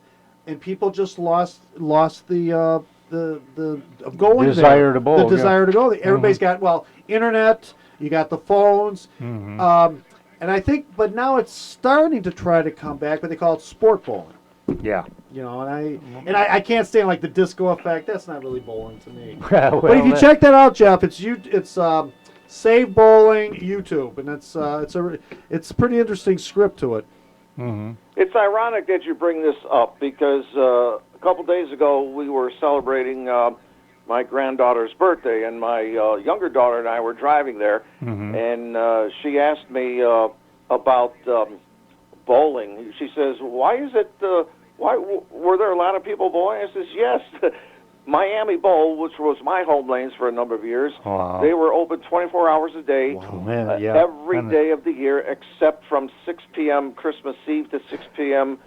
and people just lost the of going desire there. to bowl. The desire to go there. Everybody's got internet. You got the phones. And I think, but now it's starting to try to come back, but they call it sport bowling. Yeah. And I can't stand like the disco effect. That's not really bowling to me. Well, but if you check that out, Jeff, it's Save Bowling YouTube, and it's a pretty interesting script to it. It's ironic that you bring this up because a couple days ago we were celebrating my granddaughter's birthday, and my younger daughter and I were driving there, and she asked me about bowling. She says, "Why is it? Why were there a lot of people bowling?" I says, "Yes." Miami Bowl, which was my home lanes for a number of years, they were open 24 hours a day, every day of the year, except from 6 p.m. Christmas Eve to 6 p.m.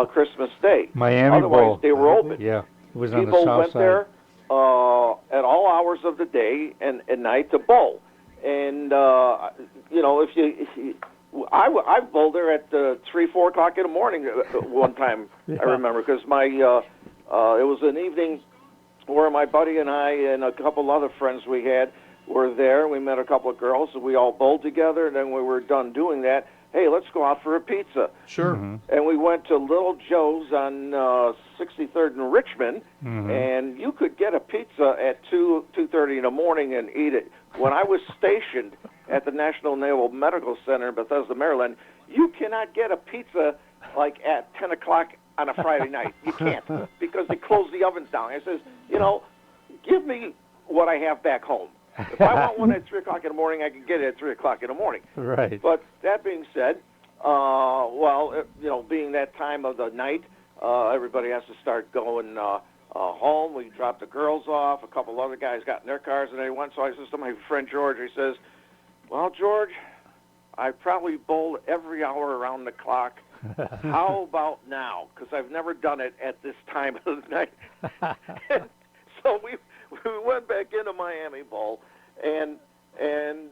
Christmas Day. Miami Otherwise, Bowl. they were open. Yeah, it was on the People south went side. there at all hours of the day and night to bowl. And, I bowled there at 3, 4 o'clock in the morning one time, I remember, because it was an evening where my buddy and I and a couple other friends we had were there. We met a couple of girls, and we all bowled together. And then when we were done doing that, hey, let's go out for a pizza. Sure. And we went to Little Joe's on 63rd and Richmond, and you could get a pizza at 2:30 in the morning and eat it. When I was stationed at the National Naval Medical Center in Bethesda, Maryland, you cannot get a pizza like at 10 o'clock on a Friday night. You can't, because they close the ovens down. I says, give me what I have back home. If I want one at 3 o'clock in the morning, I can get it at 3 o'clock in the morning. Right. But that being said, being that time of the night, everybody has to start going home. We dropped the girls off. A couple other guys got in their cars and they went. So I says to my friend George, he says, "Well, George, I probably bowled every hour around the clock. How about now? Because I've never done it at this time of the night." So we went back into Miami Bowl, and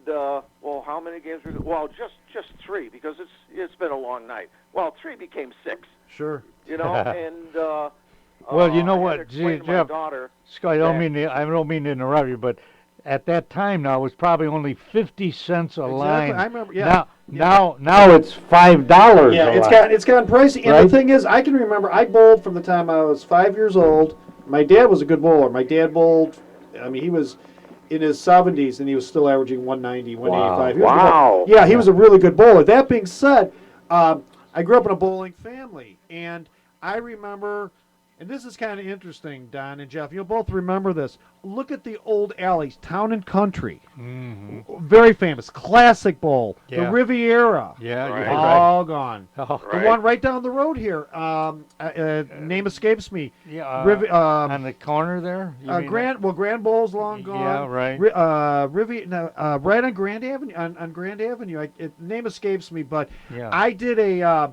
how many games were there? Well, just 3, because it's been a long night. Well, 3 became 6. Sure. And well, you know I had what, to explain to my Jeff, daughter Scott, I don't mean to interrupt you, but at that time now it was probably only 50 cents a line. I remember. Yeah. Now it's $5. Yeah, it's gotten pricey. And the thing is, I can remember I bowled from the time I was 5 years old. My dad was a good bowler. My dad bowled. I mean, he was in his 70s, and he was still averaging 190, 185. Wow. Yeah, he was a really good bowler. That being said, I grew up in a bowling family, and I remember, and this is kind of interesting, Don and Jeff, you'll both remember this. Look at the old alleys, Town and Country. Very famous. Classic bowl. Yeah. The Riviera. Yeah, Right. you're All gone. Oh, The one right down the road here. Name escapes me. yeah, on the corner there? You mean Grand Bowl's long gone. Yeah, right. Right on Grand Avenue. On Grand Avenue. Name escapes me, but Yeah. I did a.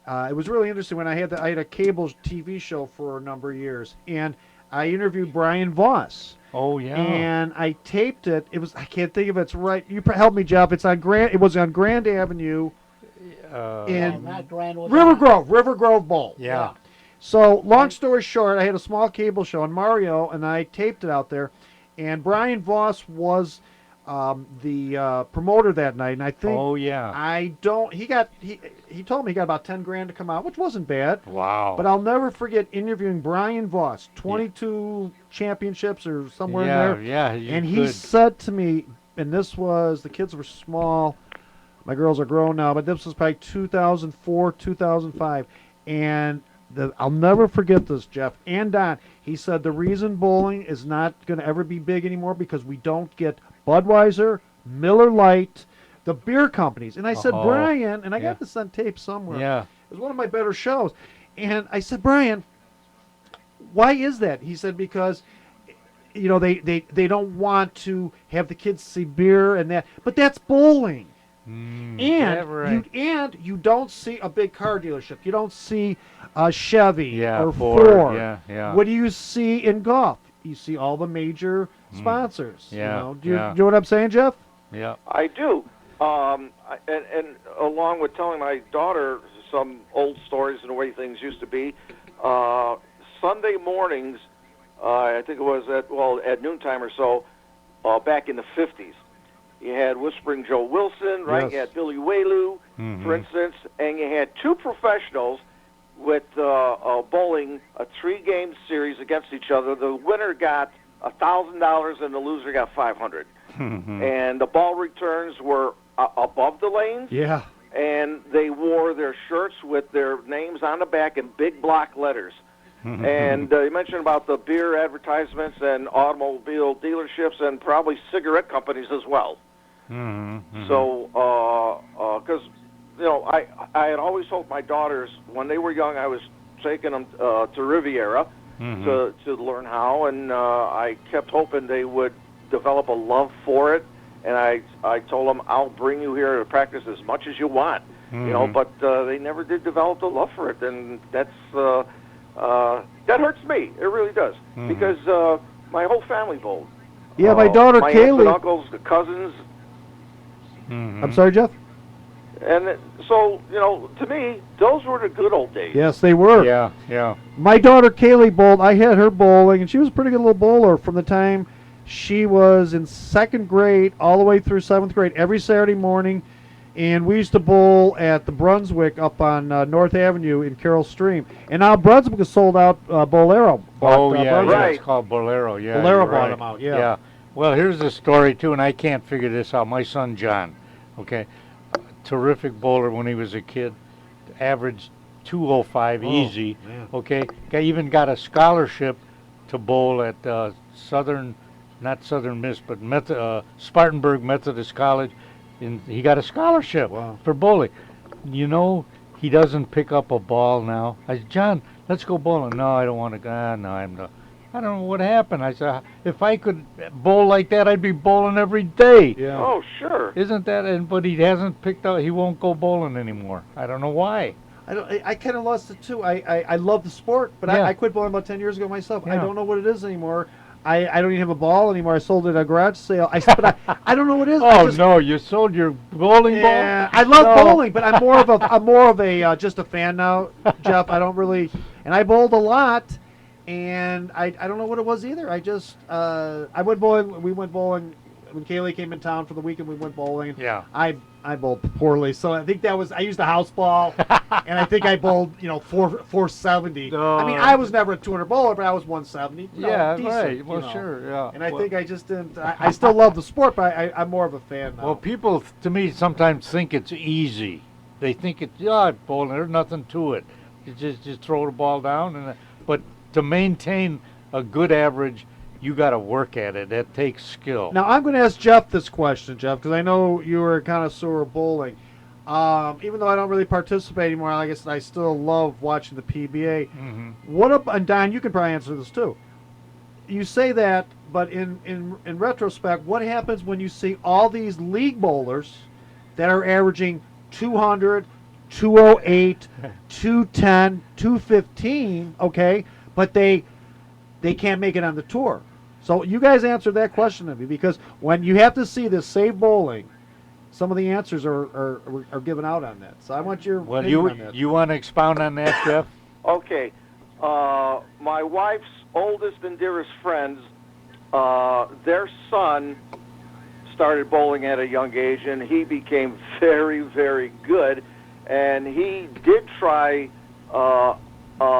It was really interesting when I had a cable TV show for a number of years, and I interviewed Brian Voss. Oh, yeah. And I taped it. It was, I can't think of it's right. You help me, Jeff. It was on Grand Avenue in Not Grand was River Grove Bowl. Yeah. So, long story short, I had a small cable show, and Mario and I taped it out there, and Brian Voss was the promoter that night, and I think Oh yeah. I don't. He told me he got about 10 grand to come out, which wasn't bad. Wow. But I'll never forget interviewing Brian Voss, 22 championships or somewhere in there. Yeah, And he said to me, and this was, the kids were small. My girls are grown now, but this was probably 2004, 2005. And I'll never forget this, Jeff and Don. He said the reason bowling is not going to ever be big anymore because we don't get Budweiser, Miller Lite, the beer companies. And I said, Brian, and I got this on tape somewhere. Yeah. It was one of my better shows. And I said, Brian, why is that? He said, because, you know, they don't want to have the kids see beer and that. But that's bowling. And you don't see a big car dealership. You don't see a Chevy or Ford. Yeah. What do you see in golf? You see all the major sponsors. Yeah, You know? Do you know what I'm saying, Jeff? Yeah. I do. And along with telling my daughter some old stories and the way things used to be, Sunday mornings, I think it was at noontime or so, back in the 50s, you had Whispering Joe Wilson, right? Yes. You had Billy Whaley, for instance, and you had two professionals with bowling a 3-game series against each other. The winner got $1,000 and the loser got $500. And the ball returns were above the lanes. Yeah. And they wore their shirts with their names on the back in big block letters. And you mentioned about the beer advertisements and automobile dealerships and probably cigarette companies as well. So, because I had always hoped my daughters, when they were young, I was taking them to Riviera to learn how, and I kept hoping they would develop a love for it. And I told them, I'll bring you here to practice as much as you want, but they never did develop the love for it, and that hurts me. It really does, because my whole family bowled. Yeah, my daughter my Kaylee. aunts and uncles, the cousins. I'm sorry, Jeff? And so, to me, those were the good old days. Yes, they were. Yeah. My daughter Kaylee bowled. I had her bowling, and she was a pretty good little bowler from the time she was in 2nd grade all the way through 7th grade every Saturday morning. And we used to bowl at the Brunswick up on North Avenue in Carroll Stream. And now Brunswick has sold out Bolero. It's called Bolero. Yeah, Bolero bought them out. Yeah. Well, here's the story too, and I can't figure this out. My son John, terrific bowler when he was a kid, averaged 205 easy. Man. Okay, even got a scholarship to bowl at not Southern Miss, but Spartanburg Methodist College. And he got a scholarship for bowling. He doesn't pick up a ball now. I said, John, let's go bowling. No, I don't want to go. No, I don't know what happened. I said, if I could bowl like that, I'd be bowling every day. Yeah. Oh, sure. Isn't that? But he hasn't picked up. He won't go bowling anymore. I don't know why. I kind of lost it too. I love the sport, but I quit bowling about 10 years ago myself. I don't know what it is anymore. I don't even have a ball anymore. I sold it at a garage sale. But I don't know what it is. No! You sold your bowling ball? Yeah, I love bowling, but I'm more of a just a fan now, Jeff. I don't really, and I bowled a lot, and I don't know what it was either. I just I went bowling. We went bowling when Kaylee came in town for the weekend. We went bowling. Yeah. I bowled poorly, so I think I used a house ball, and I think I bowled 470. No. I mean, I was never a 200 bowler, but I was 170. Yeah, decent, right. Well, sure, yeah. And I think I just didn't. I still love the sport, but I'm more of a fan now. Well, people to me sometimes think it's easy. They think it's bowling. There's nothing to it. You just throw the ball down, but to maintain a good average, you got to work at it. That takes skill. Now, I'm going to ask Jeff this question, Jeff, because I know you were a connoisseur of bowling. Even though I don't really participate anymore, like I said, I still love watching the PBA. What up? And Don, you can probably answer this too. You say that, but in retrospect, what happens when you see all these league bowlers that are averaging 200, 208, 210, 215, but they can't make it on the tour? So you guys answered that question to me, because when you have to see this save bowling, some of the answers are given out on that. So I want your opinion on that. You want to expound on that, Jeff? Okay. My wife's oldest and dearest friends, their son started bowling at a young age, and he became very, very good. And he did try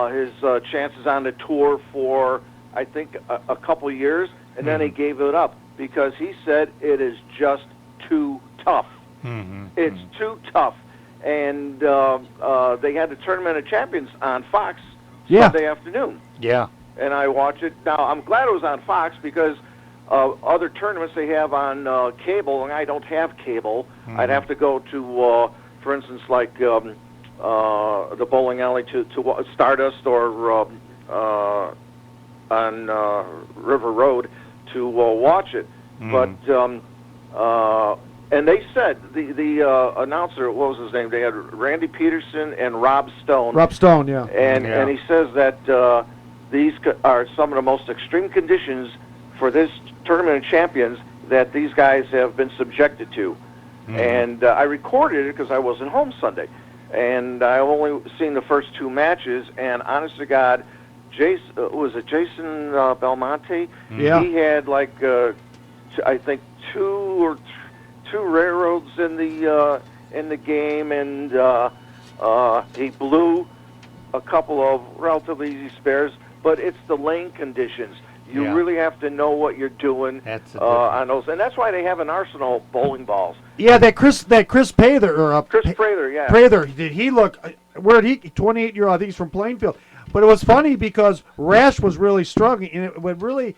his chances on the tour for, I think, a couple years, and then he gave it up because he said it is just too tough. It's too tough. And they had the Tournament of Champions on Fox Sunday afternoon. Yeah. And I watch it. Now, I'm glad it was on Fox because other tournaments they have on cable, and I don't have cable. I'd have to go to, for instance, like the bowling alley to Stardust or on River Road to watch it. But and they said the announcer, what was his name? They had Randy Peterson and Rob Stone. Rob Stone, yeah. And he says that these are some of the most extreme conditions for this Tournament of Champions that these guys have been subjected to. And I recorded it because I wasn't home Sunday. And I only seen the first two matches, and honest to God, was it Jason Belmonte? Yeah. He had like I think two railroads in the game, and he blew a couple of relatively easy spares. But it's the lane conditions. You really have to know what you're doing on those, and that's why they have an arsenal of bowling balls. Yeah, that Chris Prather, or Chris Prather, yeah. Prather, did he look? Where did he? 28-year-old, I think he's from Plainfield. But it was funny because Rash was really struggling, and it would really.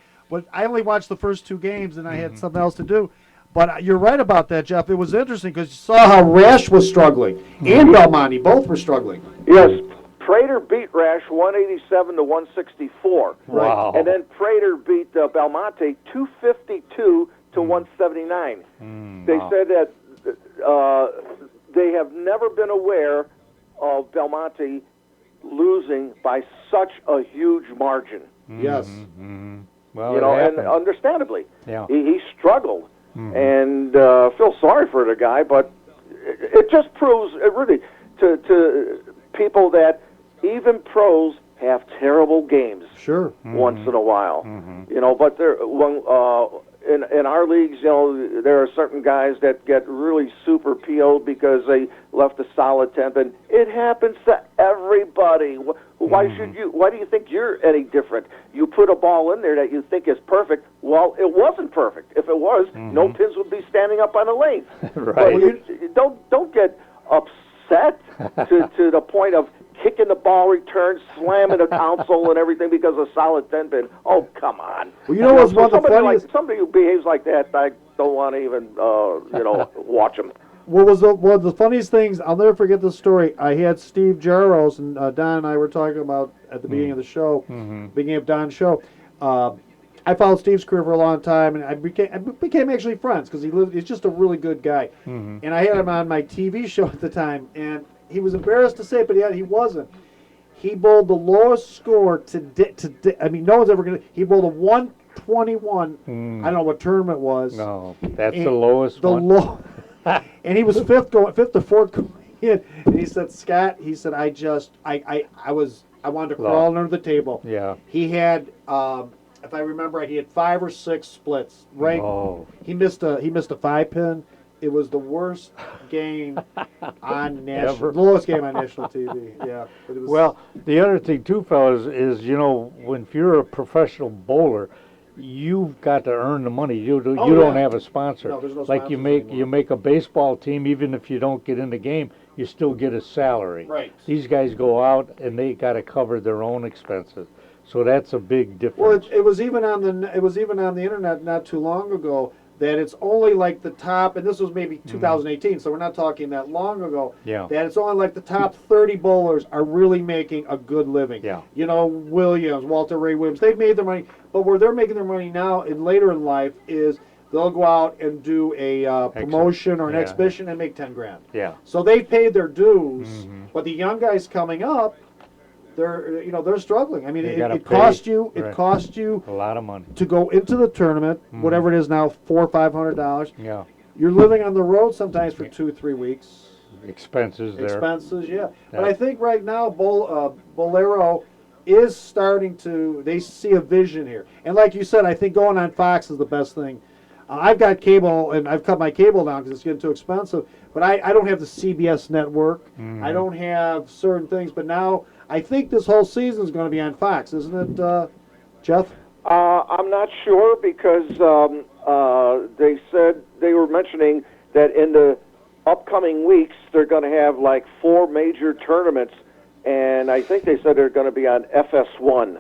I only watched the first two games, and I had something else to do. But you're right about that, Jeff. It was interesting because you saw how Rash was struggling, and Belmonte both were struggling. Yes. Prater beat Rash 187 to 164. Wow. And then Prater beat Belmonte 252 to 179. They said that they have never been aware of Belmonte losing by such a huge margin. Yes. Well, You know, and understandably, Yeah. he struggled. And feel sorry for the guy, but it just proves, it really, to people that even pros have terrible games. Sure. Once in a while, you know. But in our leagues, you know, there are certain guys that get really super PO'd because they left a solid temp, and it happens to everybody. Why should you? Why do you think you're any different? You put a ball in there that you think is perfect. Well, it wasn't perfect. If it was, no pins would be standing up on the lane. Right. But don't get upset to the point of kicking the ball return, slamming the console and everything because of solid 10 pin. Oh, come on. Well, you know what's one of the funniest... somebody who behaves like that, I don't want to even, watch him. What was one of the funniest things, I'll never forget this story. I had Steve Jaros, and Don and I were talking about at the beginning of the show, beginning of Don's show. I followed Steve's career for a long time, and I became actually friends because he's just a really good guy. And I had him on my TV show at the time, and he was embarrassed to say it, but yet he wasn't. He bowled the lowest score I mean, no one's ever going to. He bowled a 121. I don't know what tournament it was. No, that's the lowest one. And he was fifth to fourth going in. And he said, Scott, I wanted to crawl under the table. Yeah. He had, if I remember right, he had 5 or 6 splits. Right. Oh. He missed a 5-pin. It was the worst game on national, the lowest game on national TV. Yeah. But it was, Well, the other thing too, fellas, is if you're a professional bowler, you've got to earn the money. You don't have a sponsor. No, there's no like you sponsors anymore. make a baseball team, even if you don't get in the game, you still get a salary. Right. These guys go out and they got to cover their own expenses. So that's a big difference. Well, it was even on the internet not too long ago that it's only like the top, and this was maybe 2018, so we're not talking that long ago. Yeah. That it's only like the top 30 bowlers are really making a good living. Yeah. Williams, Walter Ray Williams, they've made their money, but where they're making their money now and later in life is they'll go out and do a promotion or an exhibition and make 10 grand. Yeah. So they've paid their dues, but the young guys coming up, they're struggling. I mean, it cost you a lot of money to go into the tournament, whatever it is now, $400 or $500. Yeah. You're living on the road sometimes for 2-3 weeks. Expenses, yeah. But I think right now, Bolero is starting to. They see a vision here, and like you said, I think going on Fox is the best thing. I've got cable, and I've cut my cable down because it's getting too expensive. But I don't have the CBS network. I don't have certain things. But now I think this whole season is going to be on Fox, isn't it, Jeff? I'm not sure because they said they were mentioning that in the upcoming weeks they're going to have like 4 major tournaments, and I think they said they're going to be on FS1.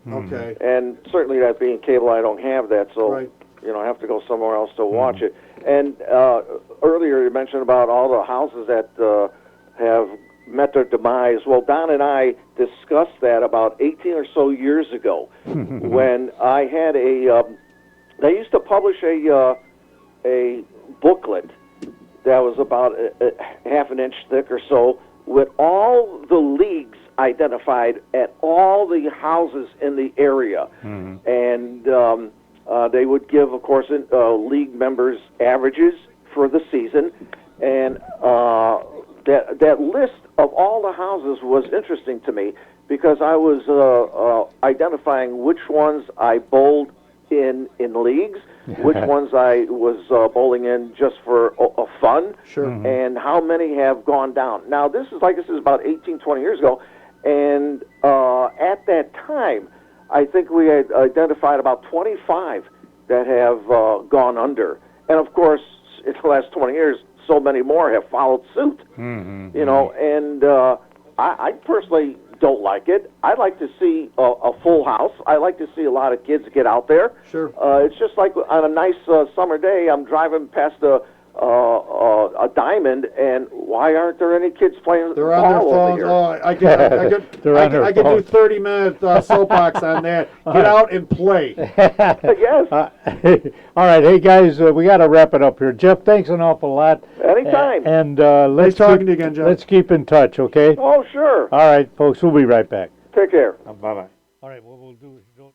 Okay. And certainly that being cable, I don't have that, so Right. I have to go somewhere else to watch it. And earlier you mentioned about all the houses that have met their demise. Well, Don and I discussed that about 18 or so years ago when I had they used to publish a booklet that was about a half an inch thick or so with all the leagues identified at all the houses in the area. And they would give, of course, league members' averages for the season. And that list of all the houses was interesting to me because I was identifying which ones I bowled in leagues, which ones I was bowling in just for fun, and how many have gone down. Now, this is about 18, 20 years ago, and at that time, I think we had identified about 25 that have gone under. And, of course, in the last 20 years, so many more have followed suit. And I personally don't like it. I like to see a full house. I like to see a lot of kids get out there. Sure. It's just like on a nice summer day, I'm driving past a diamond, and why aren't there any kids playing They're on their ball over phones. here? Oh, I could do 30-minute soapbox on that. Get out and play. Yes. All right, hey guys, we got to wrap it up here. Jeff, thanks an awful lot. Anytime. And Nice talking to you again, Jeff. Let's keep in touch, okay? Oh, sure. All right, folks, we'll be right back. Take care. Bye-bye. All right, what we'll do is go.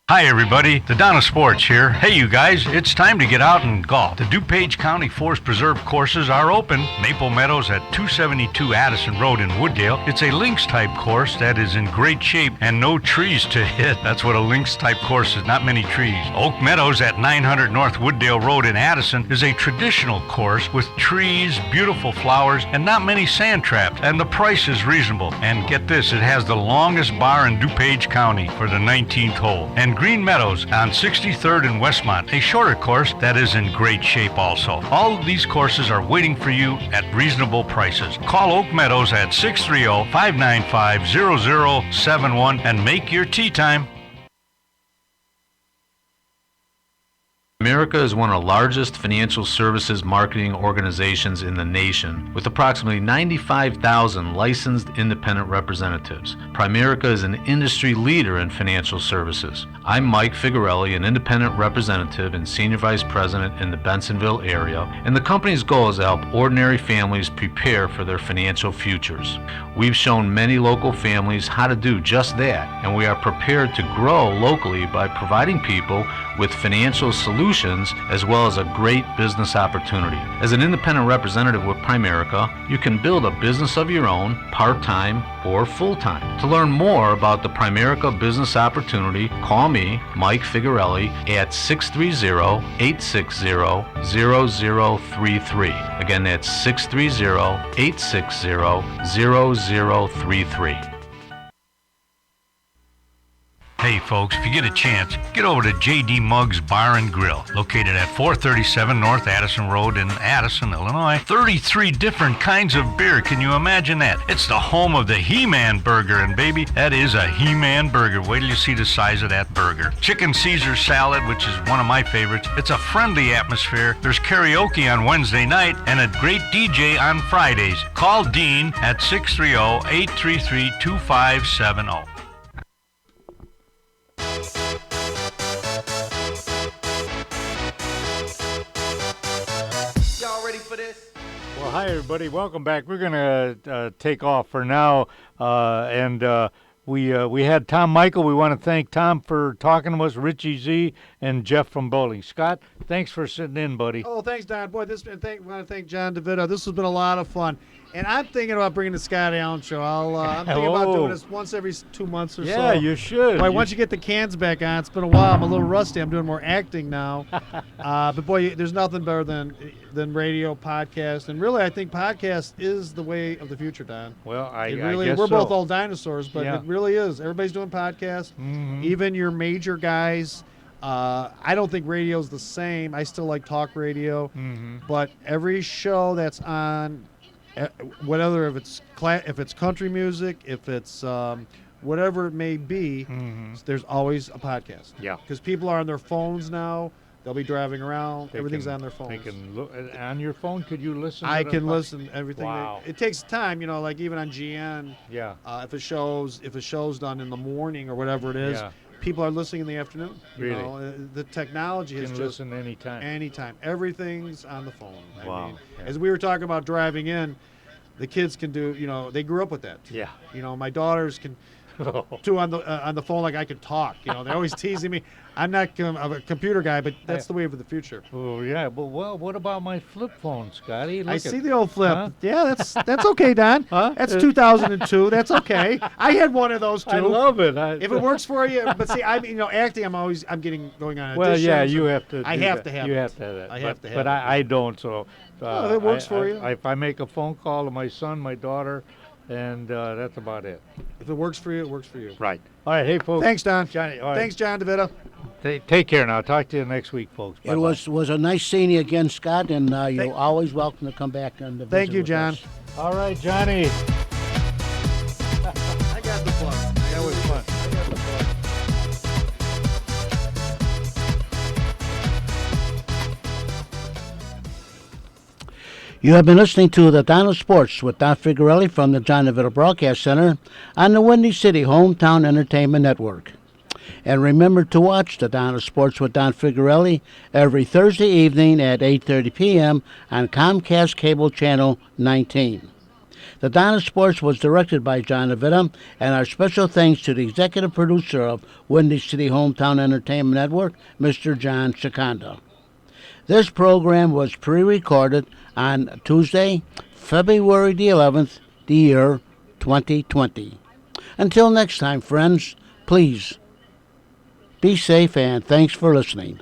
Hi everybody, the Donna Sports here. Hey you guys, it's time to get out and golf. The DuPage County Forest Preserve courses are open. Maple Meadows at 272 Addison Road in Wooddale. It's a links type course that is in great shape and no trees to hit. That's what a links type course is, not many trees. Oak Meadows at 900 North Wooddale Road in Addison is a traditional course with trees, beautiful flowers, and not many sand traps. And the price is reasonable. And get this, it has the longest bar in DuPage County for the 19th hole. And Green Meadows on 63rd and Westmont, a shorter course that is in great shape also. All of these courses are waiting for you at reasonable prices. Call Oak Meadows at 630-595-0071 and make your tee time. America is one of the largest financial services marketing organizations in the nation, with approximately 95,000 licensed independent representatives. Primerica is an industry leader in financial services. I'm Mike Figarelli, an independent representative and senior vice president in the Bensonville area, and the company's goal is to help ordinary families prepare for their financial futures. We've shown many local families how to do just that, and we are prepared to grow locally by providing people with financial solutions as well as a great business opportunity. As an independent representative with Primerica, you can build a business of your own, part-time or full-time. To learn more about the Primerica business opportunity, call me, Mike Figarelli, at 630-860-0033. Again, that's 630-860-0033. Hey folks, if you get a chance, get over to J.D. Muggs Bar and Grill, located at 437 North Addison Road in Addison, Illinois. 33 different kinds of beer. Can you imagine that? It's the home of the He-Man Burger, and baby, that is a He-Man Burger. Wait till you see the size of that burger. Chicken Caesar salad, which is one of my favorites. It's a friendly atmosphere. There's karaoke on Wednesday night and a great DJ on Fridays. Call Dean at 630-833-2570. Well, hi, everybody. Welcome back. We're going to take off for now. We had Tom Michael. We want to thank Tom for talking to us, Richie Z, and Jeff from Bowling. Scott, thanks for sitting in, buddy. Oh, thanks, Don. Boy, want to thank John DeVito. This has been a lot of fun. And I'm thinking about bringing the Scott Allen show. I'm thinking about doing this once every 2 months or so. Yeah, you should. Boy, once you get the cans back on, it's been a while. I'm a little rusty. I'm doing more acting now. But boy, there's nothing better than radio, podcast, and really, I think podcast is the way of the future, Don. Well, I guess we're both old dinosaurs, but it really is. Everybody's doing podcasts. Mm-hmm. Even your major guys. I don't think radio's the same. I still like talk radio, but every show that's on, whatever if it's country music, if it's whatever it may be, there's always a podcast. Yeah, because people are on their phones now. They'll be driving around. Everything's on their phones. They can look on your phone. Could you listen? I can listen everything. Wow. It takes time, like even on GN. Yeah. If a show's done in the morning or whatever it is. Yeah. People are listening in the afternoon. Really? The technology is just listen anytime. Anytime. Everything's on the phone. Wow. I mean, as we were talking about driving in, the kids can do. They grew up with that. Yeah. My daughters can do on the phone like I can talk. They're always teasing me. I'm not a computer guy, but that's the way of the future. Oh yeah, but what about my flip phone, Scotty? I see the old flip. Huh? Yeah, that's okay, Don. Huh? That's 2002. That's okay. I had one of those too. I love it. If it works for you, but see, acting. I'm getting going on. Well, yeah, you have to. I have to have. You it. have to have that. I have to have. But I don't. So. If it works for you. If I make a phone call to my son, my daughter. And that's about it. If it works for you, it works for you. Right. All right. Hey, folks. Thanks, Don. Johnny. All right. Thanks, John DeVita. Take care now. Talk to you next week, folks. Bye-bye. It was a nice seeing you again, Scott, and you're always welcome to come back and visit. Thank you, John. Us. All right, Johnny. I got the plug. That was fun. I got the plug. You have been listening to the Dino Sports with Don Figarelli from the John DeVita Broadcast Center on the Windy City Hometown Entertainment Network. And remember to watch the Dino Sports with Don Figarelli every Thursday evening at 8:30 p.m. on Comcast Cable Channel 19. The Dino Sports was directed by John DeVita, and our special thanks to the executive producer of Windy City Hometown Entertainment Network, Mr. John Chikanda. This program was pre-recorded on Tuesday, February the 11th, the year 2020. Until next time, friends, please be safe and thanks for listening.